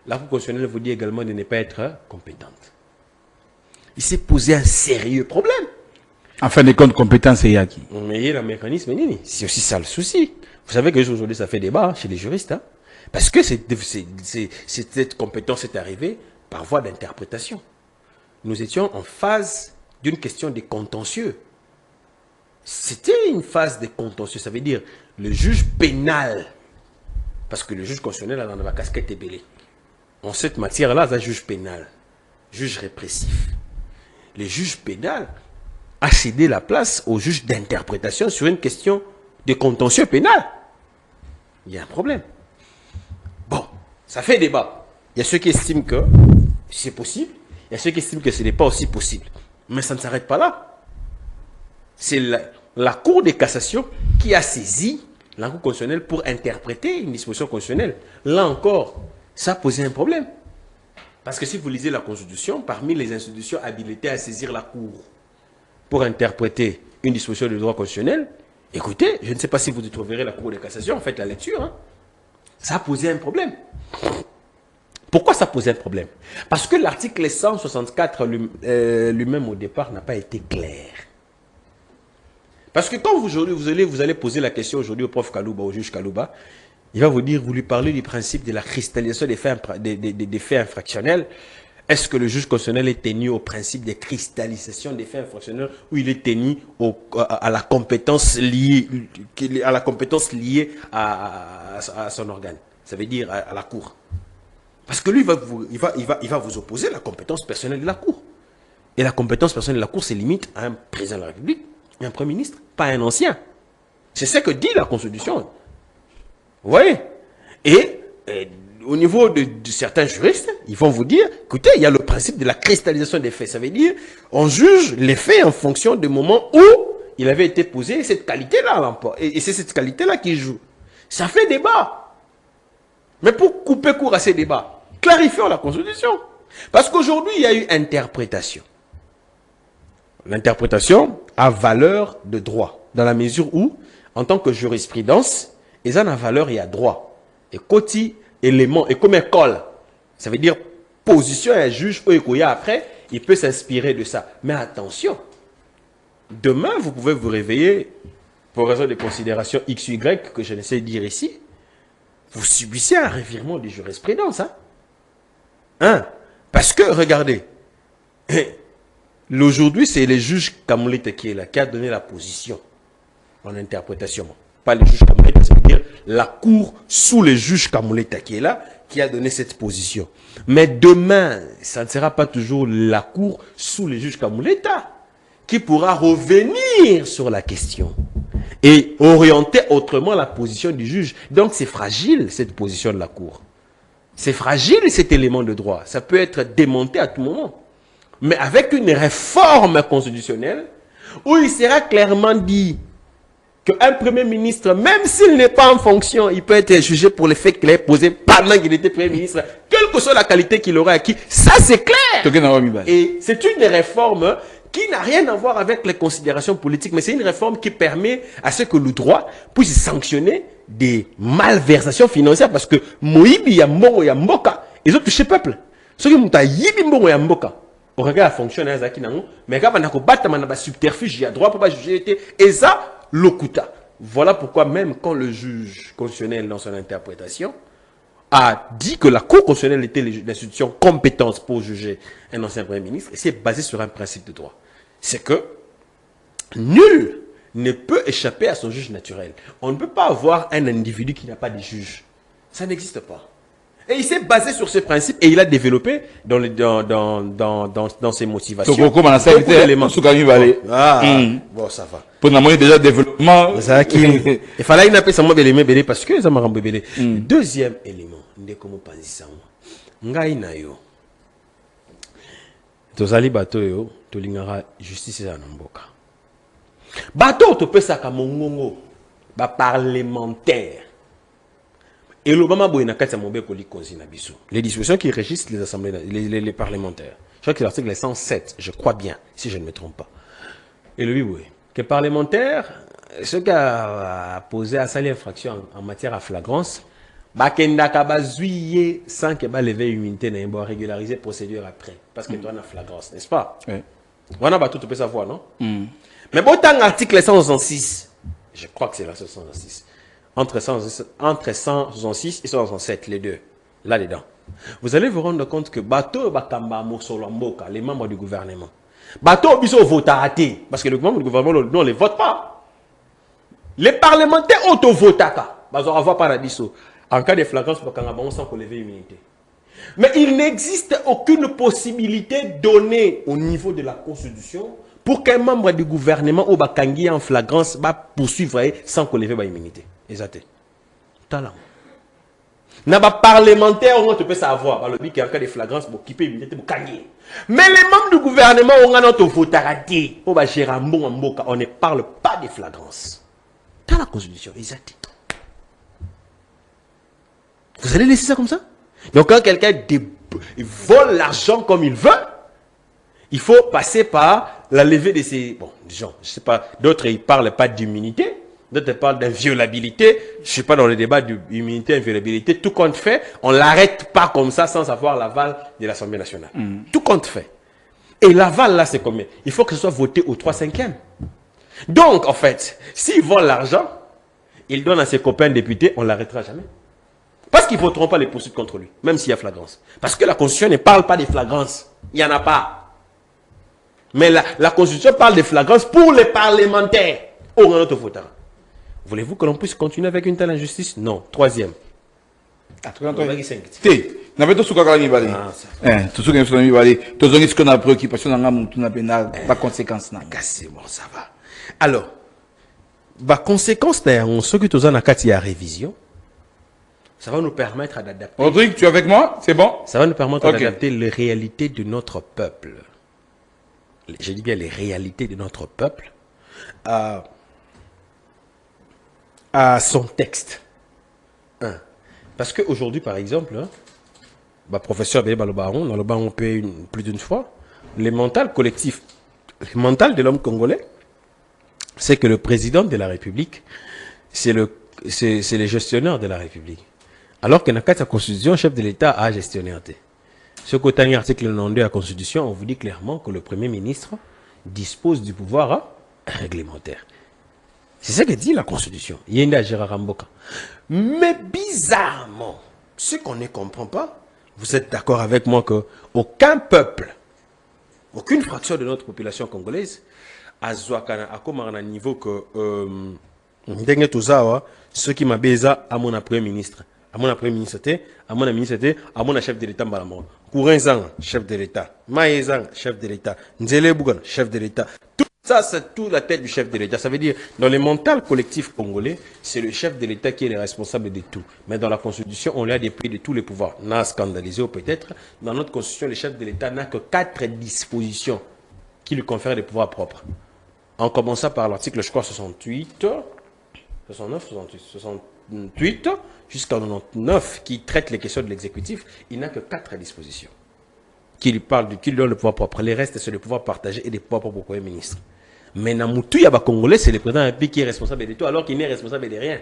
La Cour constitutionnelle vous dit également de ne pas être compétente. Il s'est posé un sérieux problème. En fin de compte, compétence et qui? Mais il y a un mécanisme, c'est aussi ça le souci. Vous savez que aujourd'hui, ça fait débat chez les juristes. Hein, parce que cette compétence est arrivée par voie d'interprétation. Nous étions en phase d'une question de contentieux. C'était une phase de contentieux. Ça veut dire le juge pénal. Parce que le juge constitutionnel a dans la casquette ébélée. En cette matière-là, c'est un juge pénal. Juge répressif. Le juge pénal a cédé la place au juge d'interprétation sur une question de contentieux pénal. Il y a un problème. Bon, ça fait débat. Il y a ceux qui estiment que c'est possible. Il y a ceux qui estiment que ce n'est pas aussi possible. Mais ça ne s'arrête pas là. C'est la Cour de cassation qui a saisi la Cour constitutionnelle pour interpréter une disposition constitutionnelle. Là encore, ça a posé un problème. Parce que si vous lisez la Constitution, parmi les institutions habilitées à saisir la Cour pour interpréter une disposition de droit constitutionnel, écoutez, je ne sais pas si vous trouverez la Cour de cassation, faites la lecture, hein. Ça a posé un problème. Pourquoi ça posait un problème? Parce que l'article 164 lui-même au départ n'a pas été clair. Parce que quand vous allez poser la question aujourd'hui au prof Kalouba, au juge Kalouba, il va vous dire, vous lui parlez du principe de la cristallisation des faits infractionnels. Est-ce que le juge constitutionnel est tenu au principe de cristallisation des faits infractionnels ou il est tenu à la compétence liée à son organe? Ça veut dire à la Cour. Parce que lui, il va vous opposer la compétence personnelle de la Cour. Et la compétence personnelle de la Cour se limite à un président de la République et un Premier ministre, pas un ancien. C'est ce que dit la Constitution. Vous voyez? Et au niveau de certains juristes, ils vont vous dire, écoutez, il y a le principe de la cristallisation des faits. Ça veut dire, on juge les faits en fonction du moment où il avait été posé cette qualité-là. Et c'est cette qualité-là qui joue. Ça fait débat. Mais pour couper court à ces débats, clarifions la Constitution. Parce qu'aujourd'hui, il y a eu interprétation. L'interprétation a valeur de droit, dans la mesure où, en tant que jurisprudence, ils en ont valeur et à droit. Et côté élément, et comme école, ça veut dire position un juge, après, il peut s'inspirer de ça. Mais attention, demain, vous pouvez vous réveiller, pour raison de considération X, Y, que je ne sais dire ici, vous subissez un revirement de jurisprudence. Hein? Parce que, regardez, aujourd'hui, c'est le juge Kamolete qui est là, qui a donné la position en interprétation. Pas le juge Kamolete, ça veut dire la Cour sous le juge Kamolete qui est là, qui a donné cette position. Mais demain, ça ne sera pas toujours la Cour sous le juge Kamolete qui pourra revenir sur la question et orienter autrement la position du juge. Donc c'est fragile cette position de la Cour. C'est fragile cet élément de droit. Ça peut être démonté à tout moment. Mais avec une réforme constitutionnelle où il sera clairement dit qu'un Premier ministre, même s'il n'est pas en fonction, il peut être jugé pour les faits qu'il a posés pendant qu'il était Premier ministre, quelle que soit la qualité qu'il aurait acquis. Ça, c'est clair. Et c'est une réforme qui n'a rien à voir avec les considérations politiques, mais c'est une réforme qui permet à ce que le droit puisse sanctionner des malversations financières, parce que Moïbi Yambongo Yamboka, ils ont touché le peuple. Ceux qui ont yibi Mbongo Yamboka, au regard fonctionne à Zaki Nango, mais quand on a combattu, on a subterfuge, il y a droit pour pas juger, et ça, l'okuta. Voilà pourquoi même quand le juge constitutionnel dans son interprétation a dit que la Cour constitutionnelle était l'institution compétente pour juger un ancien Premier ministre, et c'est basé sur un principe de droit. C'est que nul ne peut échapper à son juge naturel. On ne peut pas avoir un individu qui n'a pas de juge. Ça n'existe pas. Et il s'est basé sur ce principe et il a développé dans ses motivations. Bon, ça va. Pour nous déjà développement. Il fallait une appel ça belé parce que ça m'a rendu belé. Deuxième élément, ndé comme pense ça. Ngai na yo. Tozali bateau yo, tolingara justice ya namboka. Bateau to pesa ka mongongo, ba parlementaire. Et l'Obama boyna kati mobe ko likonzi na biso. Les dispositions qui régissent les assemblées, les parlementaires. Je crois que l'article 107, je crois bien, si je ne me trompe pas. Et le oui, que parlementaire, ce qui a posé à sali infraction en matière à flagrance, bakenda kabazuye sans que ba lever immunité na imbo régulariser procédure après parce que toi na flagrance, n'est-ce pas? Oui. On a pas tout peut savoir, non? Mais bon tant article 166, je crois que c'est l'article 166. Entre 166 et 167, les deux, là-dedans. Vous allez vous rendre compte que bateau bakamba mosolamboka, les membres du gouvernement. Bateau biso votaté parce que le membre du gouvernement non les vote pas. Les parlementaires auto-votaka, bazo avoir par biso. En cas de flagrance, on sans lever immunité. Mais il n'existe aucune possibilité donnée au niveau de la Constitution pour qu'un membre du gouvernement ou bakangi en flagrance va poursuivre sans lever immunité. Exact. Talent. N'a pas parlementaire, on peut savoir. Le but en cas de flagrance, pour quitter immunité, pour kangi. Mais les membres du gouvernement, on a notre votarati. On ne parle pas de flagrance. Dans la Constitution, exact. Vous allez laisser ça comme ça? Donc quand quelqu'un vole l'argent comme il veut, il faut passer par la levée de ces... Bon, disons, je sais pas, d'autres ils parlent pas d'immunité, d'autres parlent d'inviolabilité. Je suis pas dans le débat d'immunité, inviolabilité. Tout compte fait, on l'arrête pas comme ça sans avoir l'aval de l'Assemblée nationale. Tout compte fait. Et l'aval là, c'est combien? Il faut que ce soit voté au 3/5. Donc, en fait, s'il vole l'argent, il donne à ses copains députés, on l'arrêtera jamais. Parce qu'ils ne voteront pas les poursuites contre lui, même s'il y a flagrance. Parce que la Constitution ne parle pas des flagrances. Il n'y en a pas. Mais la Constitution parle des flagrances pour les parlementaires. Au notre votant. Voulez-vous que l'on puisse continuer avec une telle injustice? Non. Troisième. C'est bon, ça va. Alors, la conséquence, ce que tu as dans révision, ça va nous permettre d'adapter. Rodrigue, tu es avec moi? C'est bon? Ça va nous permettre d'adapter les réalités de notre peuple. Je dis bien les réalités de notre peuple à son texte. Parce qu'aujourd'hui, par exemple, professeur Béba le Baron, dans le Baron on peut plus d'une fois, le mental collectif, le mental de l'homme congolais, c'est que le président de la République, c'est le gestionnaire de la République. Alors que dans la Constitution, le chef de l'État a gestionnaire. Ce côté de l'article 92 de la Constitution, on vous dit clairement que le Premier ministre dispose du pouvoir réglementaire. C'est ce que dit la Constitution. Yenda Gérard Mboka. Mais bizarrement, ce qu'on ne comprend pas, vous êtes d'accord avec moi que aucun peuple, aucune fraction de notre population congolaise, a comme un niveau que ce qui m'a baisé à mon Premier ministre. À mon Premier ministre, à mon ministre, à mon chef de l'État, Kourinzang, chef de l'État, Maïzang, chef de l'État, Nzele Bougan, chef de l'État. Tout ça, c'est tout la tête du chef de l'État. Ça veut dire, dans le mental collectif congolais, c'est le chef de l'État qui est le responsable de tout. Mais dans la Constitution, on lui a déployé de tous les pouvoirs. On a scandalisé peut-être. Dans notre Constitution, le chef de l'État n'a que 4 dispositions qui lui confèrent des pouvoirs propres. En commençant par l'article, je crois, 68, 69, 68, 68, jusqu'à 99, qui traite les questions de l'exécutif, il n'a que 4 dispositions qui lui donnent le pouvoir propre. Les restes, c'est le pouvoir partagé et des pouvoirs propres au Premier ministre. Mais Namoutou Yaba Congolais, c'est le président d'un pays qui est responsable de tout, alors qu'il n'est responsable de rien.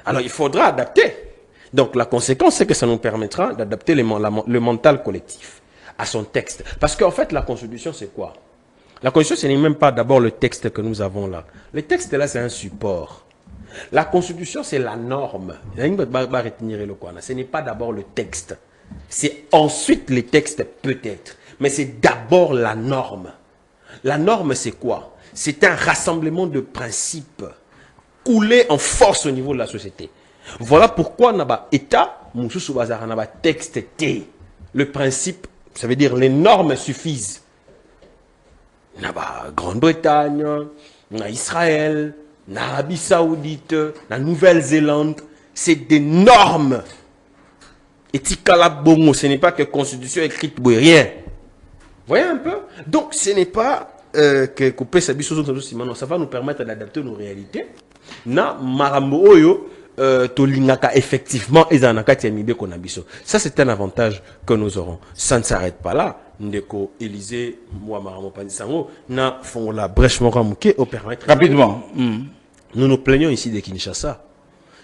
Alors il faudra adapter. Donc la conséquence, c'est que ça nous permettra d'adapter le mental collectif à son texte. Parce qu'en fait, la Constitution, c'est quoi? La Constitution, ce n'est même pas d'abord le texte que nous avons là. Le texte là, c'est un support. La Constitution, c'est la norme. Ce n'est pas d'abord le texte. C'est ensuite le texte peut-être. Mais c'est d'abord la norme. La norme, c'est quoi? C'est un rassemblement de principes coulés en force au niveau de la société. Voilà pourquoi Naba État, Moussou Bazar Naba texte T. Le principe, ça veut dire les normes suffisent. Naba Grande-Bretagne, na Israël, l'Arabie Saoudite, la Nouvelle-Zélande, c'est des normes. Et Tikala Bongo, ce n'est pas que constitution écrite pour rien. Voyez un peu? Donc, ce n'est pas que couper sa biso non, ça va nous permettre d'adapter nos réalités. Na marambo oyo tolingaka effectivement ezanaka tiamibe konabiso. Ça c'est un avantage que nous aurons. Ça ne s'arrête pas là. Ndeko Élysée moi marambo pandisango na fongola brèche moko muke au permettre Rapidement. Nous nous plaignons ici de Kinshasa.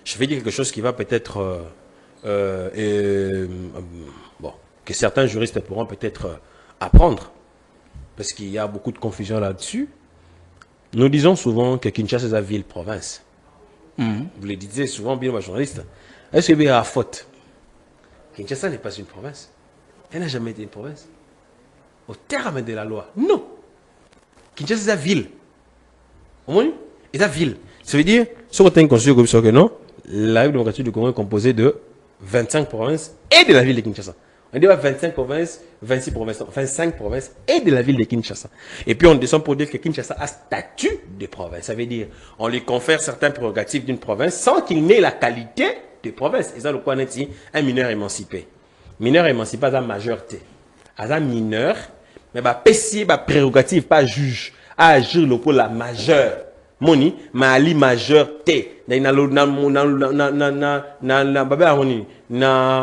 Je vais dire quelque chose qui va peut-être bon, que certains juristes pourront peut-être apprendre, parce qu'il y a beaucoup de confusion là-dessus. Nous disons souvent que Kinshasa est la ville-province. Vous le disiez souvent bien, ma journaliste. Est-ce qu'il y a faute? Kinshasa n'est pas une province. Elle n'a jamais été une province. Au terme de la loi, non. Kinshasa est la ville. Au moins, c'est la ville. Ça veut dire, si on a une constitution comme ça que non, la République démocratique du Congo est composée de 25 provinces et de la ville de Kinshasa. On dit 25 provinces, 26 provinces, 25 provinces et de la ville de Kinshasa. Et puis on descend pour dire que Kinshasa a statut de province. Ça veut dire on lui confère certaines prérogatives d'une province sans qu'il n'ait la qualité de province. Et ça, le quoi est un mineur émancipé. Mineur émancipé, c'est un majeur. C'est un mineur, mais pécier, prérogative, pas juge, à agir le pour la majeure. Moni, mali majeur T. Na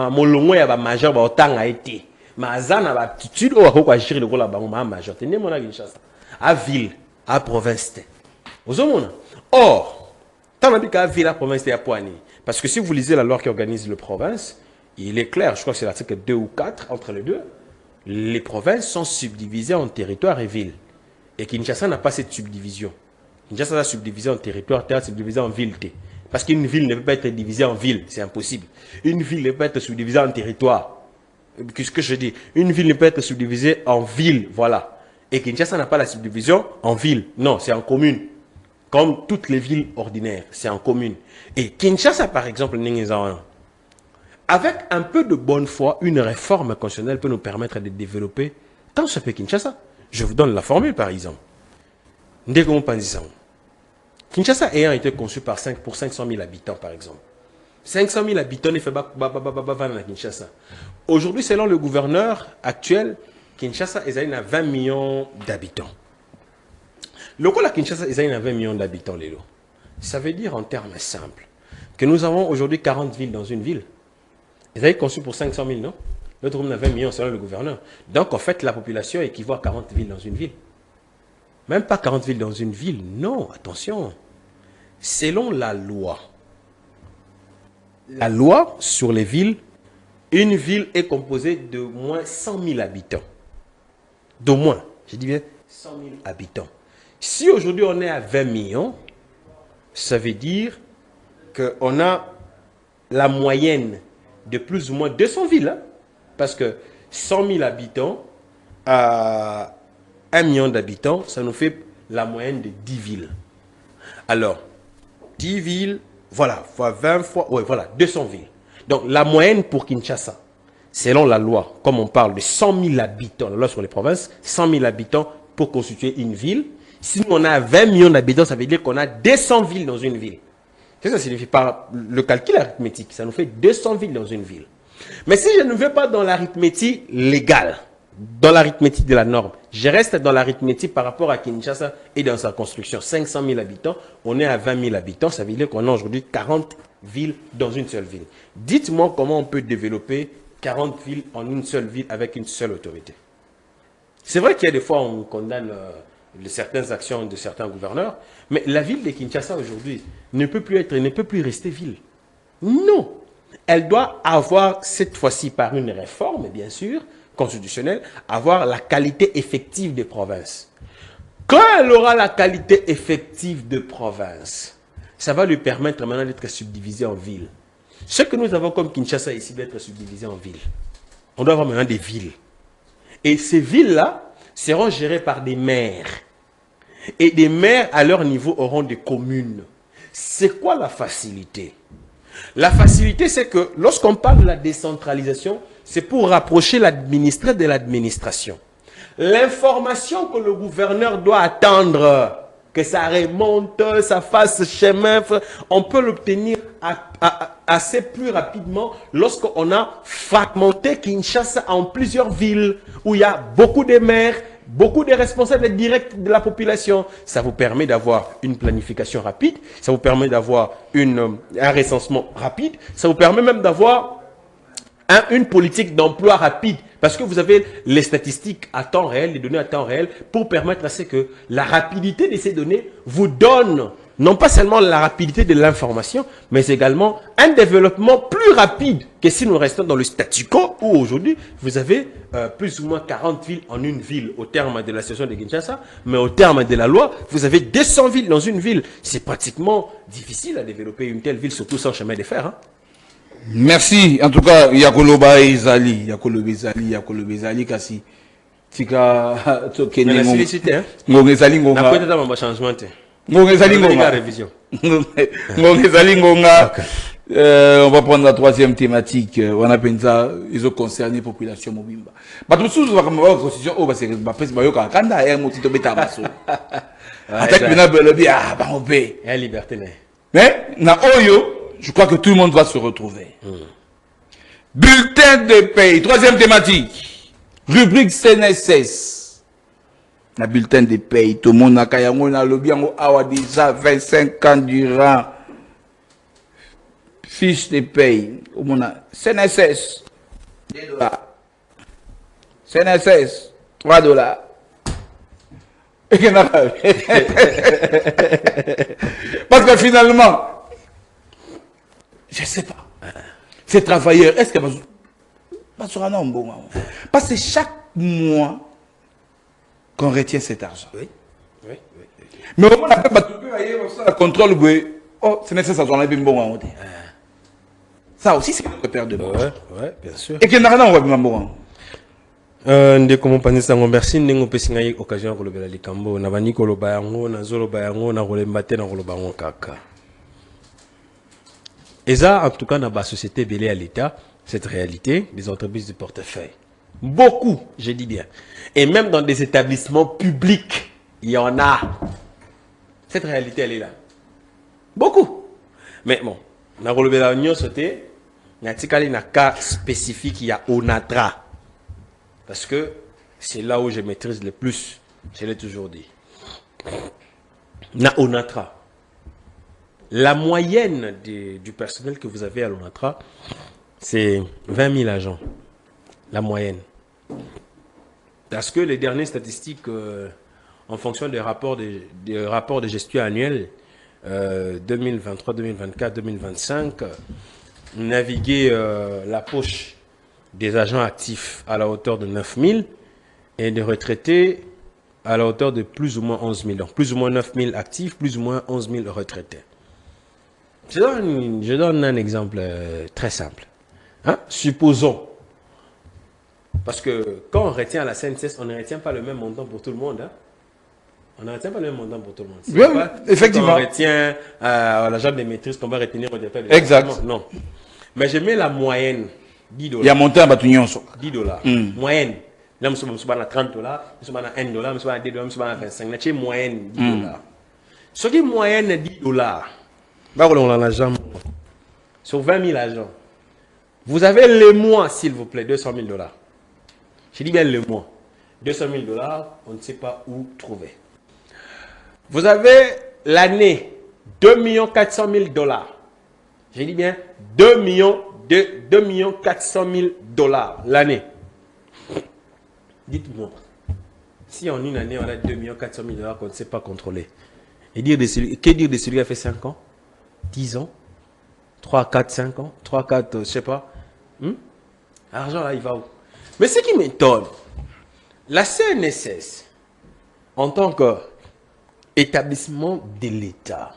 molongo ya ba majeur ba otanga été. Mazana ba aptitude o ko agir le la ba majeur T. Ne mona Kinshasa. À ville, à province T. Ozomona. Or, tant que à ville à province T à Poani. Parce que si vous lisez la loi qui organise le province, il est clair, je crois que c'est l'article 2 ou 4 entre les deux. Les provinces sont subdivisées en territoires et villes. Et Kinshasa n'a pas cette subdivision. Kinshasa a subdivisé en territoire, terre subdivisé en ville. Parce qu'une ville ne peut pas être divisée en ville, c'est impossible. Une ville ne peut pas être subdivisée en territoire. Qu'est-ce que je dis? Une ville ne peut être subdivisée en ville, voilà. Et Kinshasa n'a pas la subdivision en ville, non, c'est en commune. Comme toutes les villes ordinaires, c'est en commune. Et Kinshasa, par exemple, avec un peu de bonne foi, une réforme constitutionnelle peut nous permettre de développer tant ce fait Kinshasa. Je vous donne la formule, par exemple. Ndeko Mpanzisang. Kinshasa ayant été conçu pour 500 000 habitants, par exemple. 500 000 habitants, il fait à Kinshasa. Aujourd'hui, selon le gouverneur actuel, Kinshasa est à 20 millions d'habitants. Le cas de Kinshasa est à 20 millions d'habitants, Lélo. Ça veut dire en termes simples que nous avons aujourd'hui 40 villes dans une ville. Ils ont conçu pour 500 000, non? L'autre, on a 20 millions selon le gouverneur. Donc, en fait, la population équivaut à 40 villes dans une ville. Même pas 40 villes dans une ville, non, attention. Selon la loi sur les villes, une ville est composée de moins 100 000 habitants. D'au moins, je dis bien 100 000 habitants. Si aujourd'hui on est à 20 millions, ça veut dire qu'on a la moyenne de plus ou moins 200 villes. Hein? Parce que 100 000 habitants à 1 million d'habitants, ça nous fait la moyenne de 10 villes. Alors, 10 villes, voilà, fois 20 fois, ouais, voilà, 200 villes. Donc, la moyenne pour Kinshasa, selon la loi, comme on parle de 100 000 habitants, la loi sur les provinces, 100 000 habitants pour constituer une ville. Si nous, on a 20 millions d'habitants, ça veut dire qu'on a 200 villes dans une ville. Qu'est-ce que ça signifie par le calcul arithmétique? Ça nous fait 200 villes dans une ville. Mais si je ne vais pas dans l'arithmétique légale, dans l'arithmétique de la norme, je reste dans l'arithmétique par rapport à Kinshasa et dans sa construction. 500 000 habitants, on est à 20 000 habitants, ça veut dire qu'on a aujourd'hui 40 villes dans une seule ville. Dites-moi comment on peut développer 40 villes en une seule ville avec une seule autorité. C'est vrai qu'il y a des fois on condamne certaines actions de certains gouverneurs, mais la ville de Kinshasa aujourd'hui ne peut plus rester ville. Non, elle doit avoir cette fois-ci par une réforme, bien sûr, constitutionnelle, avoir la qualité effective de province. Quand elle aura la qualité effective de province, ça va lui permettre maintenant d'être subdivisée en villes. Ce que nous avons comme Kinshasa ici, d'être subdivisé en villes. On doit avoir maintenant des villes. Et ces villes-là seront gérées par des maires. Et des maires, à leur niveau, auront des communes. C'est quoi la facilité? La facilité, c'est que lorsqu'on parle de la décentralisation, c'est pour rapprocher l'administré de l'administration. L'information que le gouverneur doit attendre, que ça remonte, ça fasse chemin, on peut l'obtenir à assez plus rapidement lorsqu'on a fragmenté Kinshasa en plusieurs villes où il y a beaucoup de maires, beaucoup de responsables directs de la population. Ça vous permet d'avoir une planification rapide, ça vous permet d'avoir un recensement rapide, ça vous permet même d'avoir une politique d'emploi rapide. Parce que vous avez les statistiques à temps réel, les données à temps réel, pour permettre à ce que la rapidité de ces données vous donne non pas seulement la rapidité de l'information, mais également un développement plus rapide que si nous restons dans le statu quo où aujourd'hui, vous avez plus ou moins 40 villes en une ville au terme de la session de Kinshasa, mais au terme de la loi, vous avez 200 villes dans une ville. C'est pratiquement difficile à développer une telle ville, surtout sans chemin de fer. Hein. Merci. En tout cas, Yakoloba Ezali, kasi. Tika mais la sollicité, hein? Ngongezali ngonga. Na peut être un changement. Ngongezali ngonga. Révision. Ngongezali ngonga. On va prendre la troisième thématique. On a pensé, ils ont concerné la population mobimba. Parce que sous la constitution, oh, c'est que Kanda est un motif de bétabasso. Attaque le bien, bah on paie. Et liberté. Mais, na Oyo, je crois que tout le monde va se retrouver. Bulletin de paye, troisième thématique. Rubrique CNSS. La bulletin de paye, tout le monde a kayango na lobby a déjà 25 ans durant. Fiche de paye. Au monde a CNSS. $2. CNSS. $3. Parce que finalement, je ne sais pas. Ces travailleurs, est-ce que parce que chaque mois qu'on retient cet argent. Oui. Mais au moins, on a contrôle. Oh, c'est nécessaire, ça bon. Ça aussi, c'est le père de moi. Oui, bien sûr. Et qu'il n'y a rien à voir. Ndeko mopani sango merci ndenge opesi ngai occasion ya kolobela likambo na bani koloba yango na zoloba yango na kolemba te na koloba yango kaka. Eza en tout cas dans la société belée à l'État cette réalité des entreprises de portefeuille. Beaucoup, je dis bien. Et même dans des établissements publics, il y en a. Cette réalité elle est là. Beaucoup. Mais bon, na kolobela nyo sote na tikali na cas spécifique il y a Onatra. Parce que c'est là où je maîtrise le plus. Je l'ai toujours dit. Na Onatra. La moyenne du personnel que vous avez à l'Onatra, c'est 20 000 agents. La moyenne. Parce que les dernières statistiques, en fonction des rapports de gestion annuels, 2023, 2024, 2025, naviguer la poche des agents actifs à la hauteur de 9 000 et des retraités à la hauteur de plus ou moins 11 000. Donc plus ou moins 9 000 actifs, plus ou moins 11 000 retraités. Je donne un exemple très simple. Hein? Supposons, parce que quand on retient la CNSS, on ne retient pas le même montant pour tout le monde. Hein? On ne retient pas le même montant pour tout le monde. Oui, effectivement. On retient l'agent de maîtrise qu'on va retenir au départ. Exact. Non. Mais je mets la moyenne. $10. Il y a monté à Batunion. $10. Moyenne. Là, nous sommes à $30, nous sommes à $1, nous sommes à $2, nous sommes à 25. C'est moyenne $10. Ce qui est moyenne $10, sur 20 000 agents, vous avez le mois, s'il vous plaît, $200 000. Je dis bien le mois. $200 000, on ne sait pas où trouver. Vous avez l'année, $2 400 000. Je dis bien 2 400 000 $, l'année. Dites-moi, si en une année on a 2 400 000 $ qu'on ne sait pas contrôler, et dire que dire de celui qui a fait 5 ans, 10 ans, 3, 4, 5 ans, 3, 4, je ne sais pas. L'argent là, il va où? Mais ce qui m'étonne, la CNSS, en tant qu'établissement de l'État,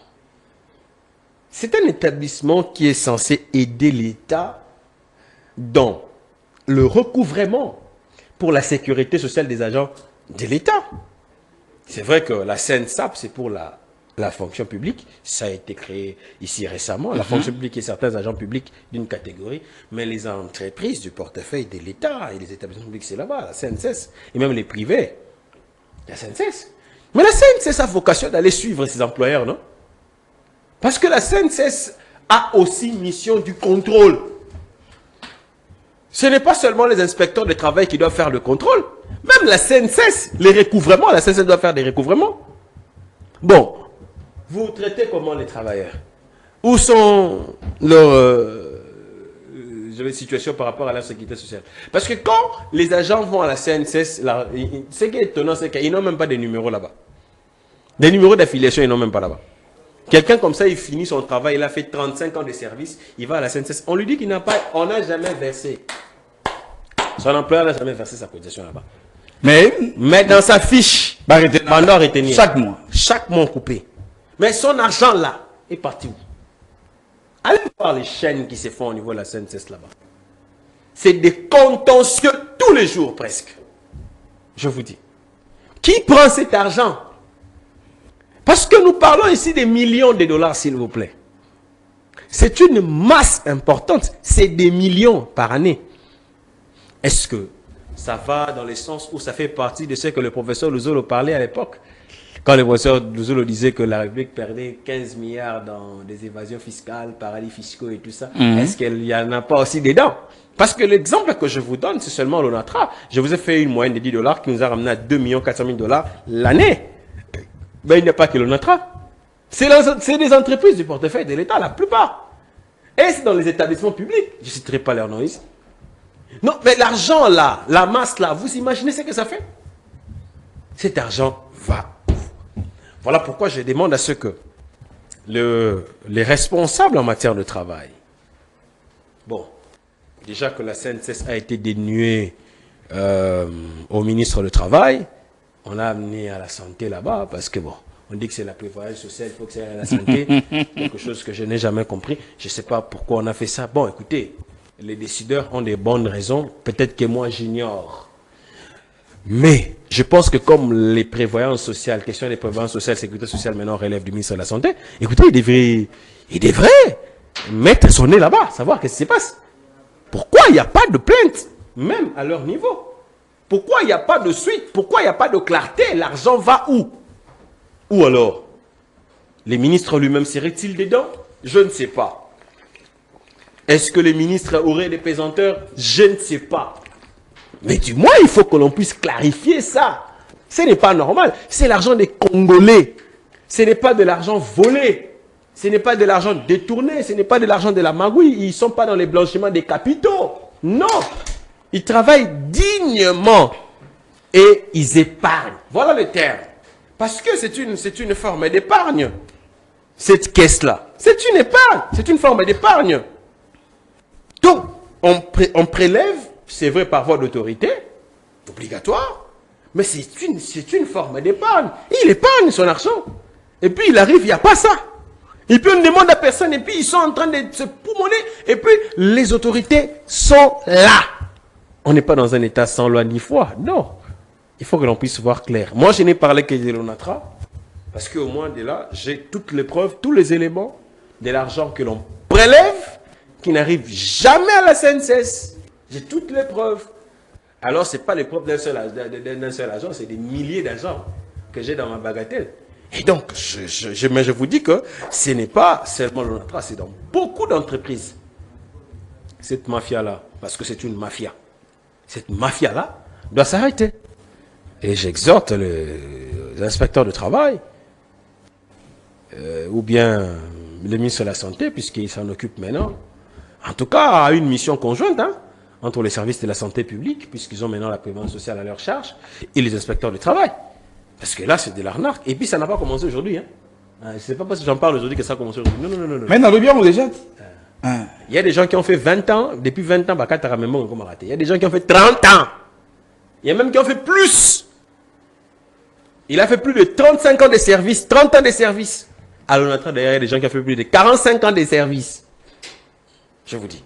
c'est un établissement qui est censé aider l'État dans le recouvrement pour la sécurité sociale des agents de l'État. C'est vrai que la CNSAP, c'est pour la fonction publique. Ça a été créé ici récemment. La fonction publique et certains agents publics d'une catégorie. Mais les entreprises du portefeuille de l'État et les établissements publics, c'est là-bas, la CNSS. Et même les privés, la CNSS. Mais la CNSS a vocation d'aller suivre ses employeurs, non? Parce que la CNSS a aussi mission du contrôle. Ce n'est pas seulement les inspecteurs de travail qui doivent faire le contrôle. Même la CNSS, les recouvrements, la CNSS doit faire des recouvrements. Bon, vous traitez comment les travailleurs? Où sont leurs situations par rapport à la sécurité sociale? Parce que quand les agents vont à la CNSS, ce qui est étonnant, c'est qu'ils n'ont même pas de numéros là-bas. Des numéros d'affiliation, ils n'ont même pas là-bas. Quelqu'un comme ça, il finit son travail, il a fait 35 ans de service, il va à la CNSS. On lui dit qu'il n'a pas, on n'a jamais versé. Son employeur n'a jamais versé sa cotisation là-bas. Mais dans sa fiche, pendant retenir. Chaque mois coupé. Mais son argent là est parti où? Allez voir les chaînes qui se font au niveau de la CNSS là-bas. C'est des contentieux tous les jours presque. Je vous dis. Qui prend cet argent? Parce que nous parlons ici des millions de dollars, s'il vous plaît. C'est une masse importante. C'est des millions par année. Est-ce que ça va dans le sens où ça fait partie de ce que le professeur Luzolo parlait à l'époque? Quand le professeur Luzolo disait que la République perdait 15 milliards dans des évasions fiscales, paradis fiscaux et tout ça, est-ce qu'il n'y en a pas aussi dedans? Parce que l'exemple que je vous donne, c'est seulement l'ONATRA. Je vous ai fait une moyenne de 10 dollars qui nous a ramené à 2 400 000 dollars l'année. Mais il n'y a pas que l'ONATRA. C'est des entreprises du portefeuille de l'État, la plupart. Et c'est dans les établissements publics. Je ne citerai pas leurs noms ici. Non, mais l'argent là, la masse là, vous imaginez ce que ça fait? Cet argent va. Voilà pourquoi je demande à ce que les responsables en matière de travail, bon, déjà que la CNSS a été dénuée au ministre du Travail, on l'a amené à la santé là-bas, parce que bon, on dit que c'est la prévoyance sociale, il faut que c'est à la santé, quelque chose que je n'ai jamais compris. Je ne sais pas pourquoi on a fait ça. Bon, écoutez, les décideurs ont des bonnes raisons, peut-être que moi j'ignore. Mais je pense que comme les prévoyances sociales, question des prévoyances sociales, sécurité sociale maintenant relève du ministre de la Santé, écoutez, il devrait mettre son nez là-bas, savoir qu'est-ce qui se passe. Pourquoi il n'y a pas de plainte, même à leur niveau? Pourquoi il n'y a pas de suite? Pourquoi il n'y a pas de clarté? L'argent va où? Ou alors, les ministres lui-même seraient-ils dedans? Je ne sais pas. Est-ce que les ministres auraient des pesanteurs? Je ne sais pas. Mais du moins, il faut que l'on puisse clarifier ça. Ce n'est pas normal. C'est l'argent des Congolais. Ce n'est pas de l'argent volé. Ce n'est pas de l'argent détourné. Ce n'est pas de l'argent de la magouille. Ils ne sont pas dans les blanchiments des capitaux. Non. Ils travaillent dignement. Et ils épargnent. Voilà le terme. Parce que c'est une forme d'épargne. Cette caisse-là. C'est une épargne. C'est une forme d'épargne. Donc, on prélève, c'est vrai par voie d'autorité, obligatoire, mais c'est une forme d'épargne. Il épargne son argent. Et puis il arrive, il n'y a pas ça. Et puis on ne demande à personne, et puis ils sont en train de se poumonner, et puis les autorités sont là. On n'est pas dans un état sans loi ni foi, non. Il faut que l'on puisse voir clair. Moi, je n'ai parlé que de l'ONATRA, parce qu'au moins de là, j'ai toutes les preuves, tous les éléments de l'argent que l'on prélève, qui n'arrive jamais à la CNSS. J'ai toutes les preuves. Alors, ce n'est pas les preuves d'un seul agent, c'est des milliers d'agents que j'ai dans ma bagatelle. Et donc, mais je vous dis que ce n'est pas seulement l'ONATRA, c'est dans beaucoup d'entreprises. Cette mafia-là, parce que c'est une mafia, cette mafia-là doit s'arrêter. Et j'exhorte les inspecteurs de travail, ou bien le ministre de la Santé, puisqu'il s'en occupe maintenant, en tout cas, à une mission conjointe entre les services de la santé publique, puisqu'ils ont maintenant la prévoyance sociale à leur charge, et les inspecteurs du travail. Parce que là, c'est de l'arnaque. Et puis, ça n'a pas commencé aujourd'hui. Je ne sais pas parce que j'en parle aujourd'hui que ça a commencé aujourd'hui. Non. Mais dans le bien, on déjà. Il y a des gens qui ont fait 20 ans, depuis 20 ans, il y a des gens qui ont fait 30 ans. Il y a même qui ont fait plus. Il a fait plus de 35 ans de service, 30 ans de service. Alors, on est en train d'ailleurs, il y a des gens qui ont fait plus de 45 ans de service. Je vous dis.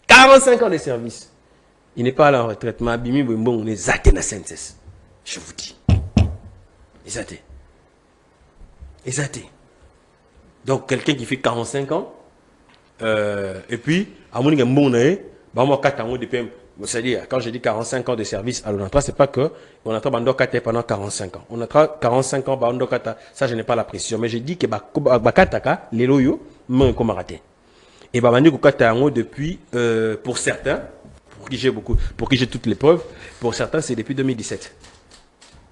45 ans de service. Il n'est pas là en retraite. Mais Abimi Boumbon, on est zaté dans la CNSS. Je vous dis. Zaté. Zaté. Donc, quelqu'un qui fait 45 ans, et puis, à mon avis, c'est-à-dire, quand je dis 45 ans de service à l'ONATRA, ce n'est pas que l'ONATRA bandokate pendant 45 ans. On a 45 ans, ça je n'ai pas la précision. Mais je dis que Bakataka, les loyaux, m'ont comme raté. Et Babandi Koukata depuis, pour certains, pour qui j'ai toutes les preuves, pour certains, c'est depuis 2017.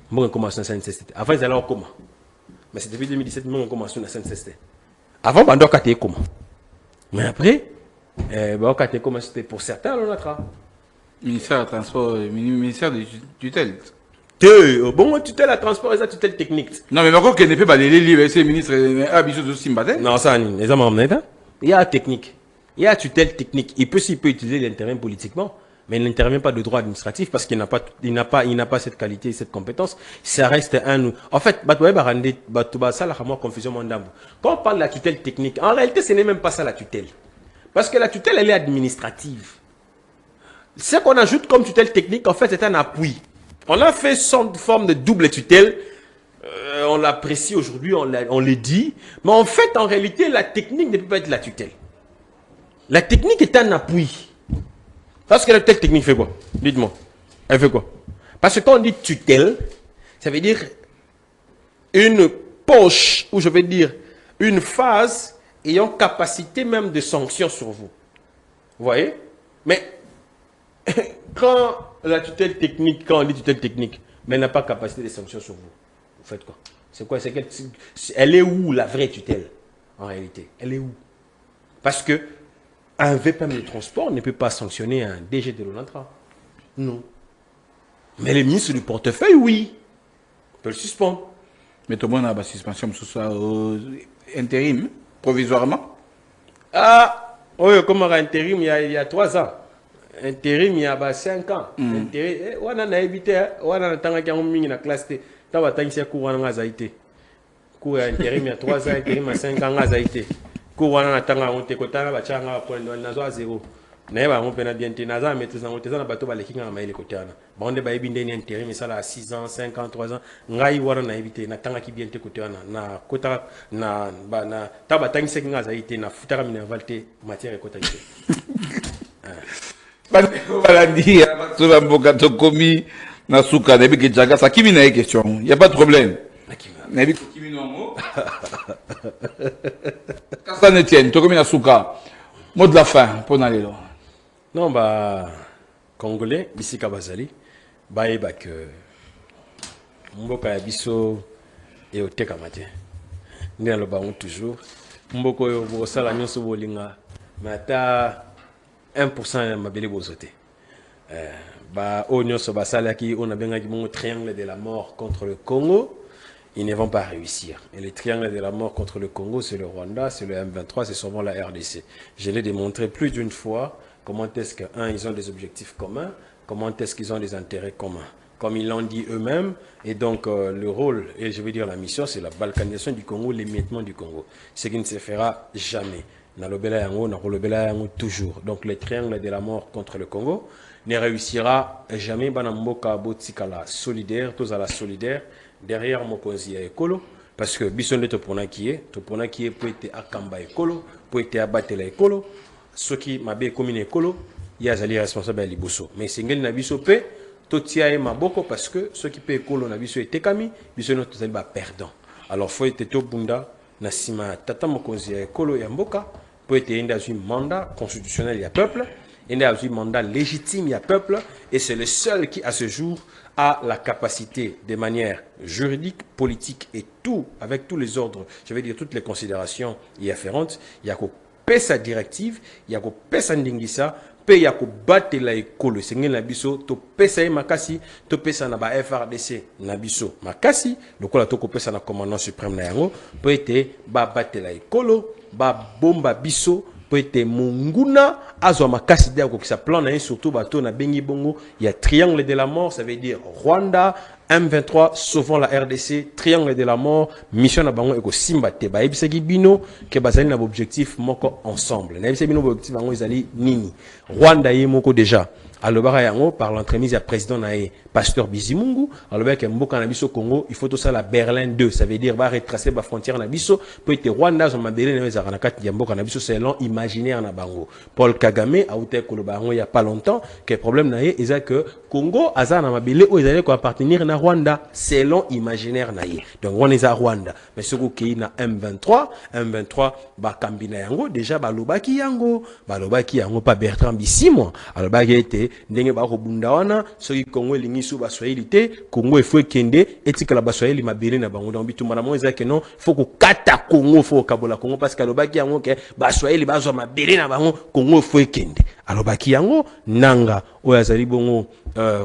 Moi, on commence en SNCST. Avant, ils allaient en coma. Mais c'est depuis 2017 que on commence en SNCST. Avant, Bando Kate coma. Mais après, Bando Kate coma, c'était pour certains, on a Ministère de Transport, ministère de tutelle. Bon, tutelle à transport et ça, tutelle technique. Non, mais encore qu'il n'est pas les livres, c'est le ministre Abisso de Simbate. Non, ça, les hommes il y a la technique. Il y a tutelle technique. Il peut utiliser l'intervient politiquement, mais il n'intervient pas de droit administratif parce qu'il n'a pas cette qualité et cette compétence. Ça reste un. En fait, ça la confusion mondambo. Quand on parle de la tutelle technique, en réalité, ce n'est même pas ça la tutelle. Parce que la tutelle, elle est administrative. Ce qu'on ajoute comme tutelle technique, en fait, c'est un appui. On a fait une forme de double tutelle. On l'apprécie aujourd'hui, on le dit. Mais en fait, en réalité, la technique ne peut pas être la tutelle. La technique est un appui. Parce que la tutelle technique fait quoi? Dites-moi. Elle fait quoi? Parce que quand on dit tutelle, ça veut dire une poche, ou je veux dire une phase ayant capacité même de sanction sur vous. Vous voyez? Mais quand la tutelle technique, quand on dit tutelle technique, mais elle n'a pas capacité de sanction sur vous, vous faites quoi? C'est quoi? Elle est où la vraie tutelle? En réalité, elle est où? Parce que un VPM de transport ne peut pas sanctionner un DG de l'ONATRA. Non. Mais le ministre du portefeuille, oui. On peut le suspendre. Mais tout le monde a une suspension sous ça intérim, provisoirement. Ah, oui, comme un intérim, il y a 3 ans. Intérim, il y a 5 ans. Intérim, on a évité, on a mis la classe. Tu as vu cours en Azaïté. Cours intérim, il y a 3 ans, intérim, il y a 5 ans en Azaïté. Cours en Atanga, on te kotana, bachanga, pour le 0. Neba on peut bien te naza maîtrise en tezana bato ba lekinga maile kotana bonde ba ebinde ni intérim mais ça là 6 ans 5 ans 3 ans ngai wara na éviter na tanga ki bien te kotana na kota na ba na taba tangi sekinga za ite na futara mina valte matière kota ite voilà dire sur la boka to komi na suka na biki jaga ça qui na question il y a pas de problème na biki kimi no mo ça ne tient to komi na suka mot de la fin pour aller là. Non, bah, Congolais, Bissika Bazali, Baïba que Mboka Bisso et au Tekamate. Nous allons le toujours. Mboko yo sala nyonso bolinga, mata 1% mabele bozote. Bah, au nyonso basala qui on a bien un triangle de la mort contre le Congo. Ils ne vont pas réussir. Et le triangle de la mort contre le Congo, c'est le Rwanda, c'est le M23, c'est souvent la RDC. Je l'ai démontré plus d'une fois. Comment est-ce que, ils ont des objectifs communs, comment est-ce qu'ils ont des intérêts communs. Comme ils l'ont dit eux-mêmes, et donc le rôle, et je veux dire la mission, c'est la balkanisation du Congo, l'émiettement du Congo. Ce qui ne se fera jamais. Toujours. Donc le triangle de la mort contre le Congo ne réussira jamais. Banamboka Botikala solidaire, tous à la solidaire, derrière Mokonzi et Ekolo, parce que Bissonne Topona qui est peut être à Kamba Ekolo, peut être à Batela Ekolo. Ceux qui m'avaient commis écolo, il y a des responsables à Liboso. Mais c'est un nabiso pe, totia et maboko parce que ceux qui paient écolo nabiso et tekami, biso notre zalba perdant. Alors faut être tout bunda, nasima tata mokonzi écolo et mboka, peut être dans un mandat constitutionnel il y a peuple, dans un mandat légitime il y a peuple, et c'est le seul qui à ce jour a la capacité de manière juridique, politique et tout, avec tous les ordres, je vais dire toutes les considérations y afférentes, il y a sa directive, il y a pesa ndingisa, pe ya ko batela ekolo sengel na biso to pesa makasi to pesa na ba FRDC na biso makasi lokola to ko pesa na commandant suprême na yango pe ete ba batela ekolo ba bomba biso pe ete munguna azwa makasi de ko kisa plan na surtout bato na bengi bongo il y a triangle de la mort, ça veut dire Rwanda M23 sauvant la RDC, triangle de la mort, mission na bango eko simbate ba ebisaki bino ke bazali na objectif moko ensemble. Na ebisaki bino objectif bango ezali nini? Rwanda ye moko déjà. Alobara yango par l'entremise du président nae Pasteur Bizimungu, alobara ke mboka na biso Congo, il faut tout ça la Berlin 2, ça veut dire va retracer ba frontière na biso, peut être Rwanda zo mabele na ezaka na kati ya mboka na biso selon imaginaire na bango. Paul Kagame a outé koloba yango il y a pas longtemps que problème nae eza que Congo aza na mabele o ezali ko appartenir na Rwanda selon imaginaire naïe. Donc on est à Rwanda. Mais ce qui est na M23 ba kambina yango déjà ba lobaki yango pas Bertrand Bisimwa. Alobaki était ndenge ba kobunda wana ce qui Congo lingi sou ba Swahilité, Congo il faut kende etika la ba Swahili mabele na bango donc bitumba na moza que non, faut ko kata Congo faut kabola Congo parce que alobaki yango ke ba Swahili ba zo mabele na bango Congo il faut kende. Alobaki yango nanga oyazali bongo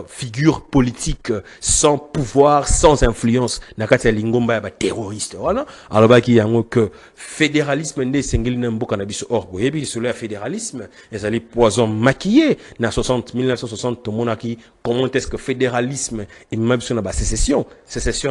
figure politique sans pouvoir, sans influence nakati ya lingomba ya ba terroriste voilà alobaki yango que fédéralisme nde sengeli na mboka na biso or boyebi solo ya fédéralisme ezali poison maquillé na 1960 tomonaki comment est-ce que fédéralisme et même sur na ba sécession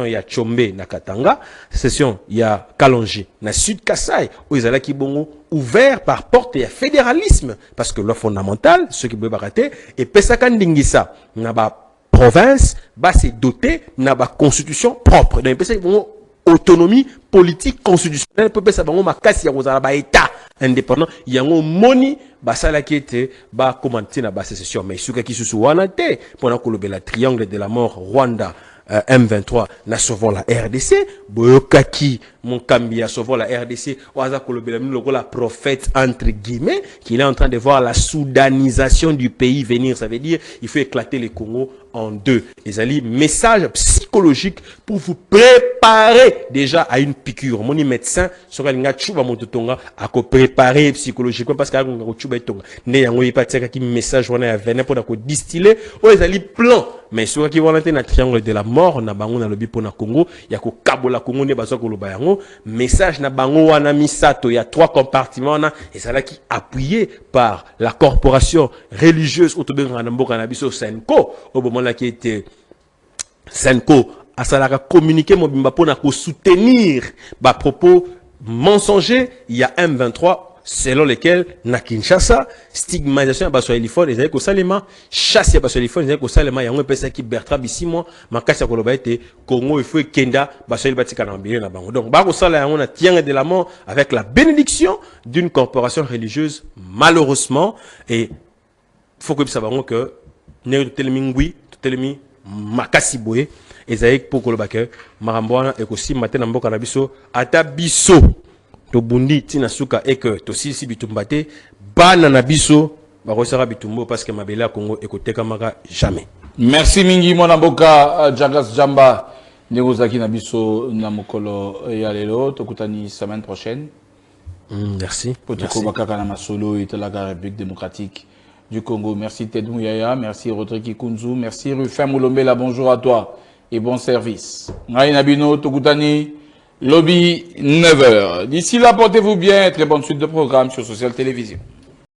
ya Tchombe na Katanga sécession ya Kalonji na Sud Kasai où ezalaki bongo ouvert par porte ya fédéralisme parce que le fondamental ce qui peut rater et pesaka ndingisa na ba province ba se doter na ba constitution propre donc pesa bongo autonomie politique constitutionnelle peut pesa bango makasi ya kozala ba état indépendant yango moni basala qui était ba commenter na ba sécession mais suka ki susu wana te pona kolobela triangle de la mort Rwanda M23 na sauvant la RDC boyokaki mon Kambia sauvant la RDC oaza kolobela mino la prophète entre guillemets qu'il est en train de voir la soudanisation du pays venir, ça veut dire il faut éclater le Congo en deux. Les alliés message psychologique pour vous préparer déjà à une piqûre. Mon médecin sera linga chuba mototonga à ko préparer psychologiquement parce que nga chuba tonga ne yango ipatika ki message wana ya venin pour ko distiller o les alliés plan mais sur qui vont na triangle de la mort na bango na lobi pona Congo ya ko kabola Congo ne bazo ko loba yango message na bango wana misato ya 3 compartiments na et ça là qui appuyé par la corporation religieuse autobenga na mboka na biso Senko au moment là qui était Senko a salaka communiquer mobimba pona ko soutenir ba propos mensongers il y a M23 selon lesquels na Kinshasa stigmatisation ya baswahilifone ezali ko salema chasse ya baswahilifone ezali ko salema yango pesa ki Bertrand Bisimwa makasi ya koloba ete Congo il faut kenda baswahili batika na mbili na bango donc ba ko sala yango na tianga de la mort avec la bénédiction d'une corporation religieuse malheureusement et faut que ça bango que ne telemi ngui telemi makasi boye ezali pour koloba ke marambwana ekosi matin na mboka na biso ata biso to bundi tina suka et que to sisi bitumbate bana na biso ba resara bitumbo parce que mabela Congo ekoteka maka jamais. Merci mingi mwana mboka Jagas Jamba negozaki na biso na mokolo ya lelo tokutani semaine prochaine. Merci. Potoko bakaka na masolo et la République démocratique du Congo. Merci Tedou Yaya, merci Rodrigue Kunzu, merci Rufin Moulombela, bonjour à toi et bon service. Ngai Nabino tokutani Lobby 9h. D'ici là, portez-vous bien. Très bonne suite de programmes sur Social Télévision.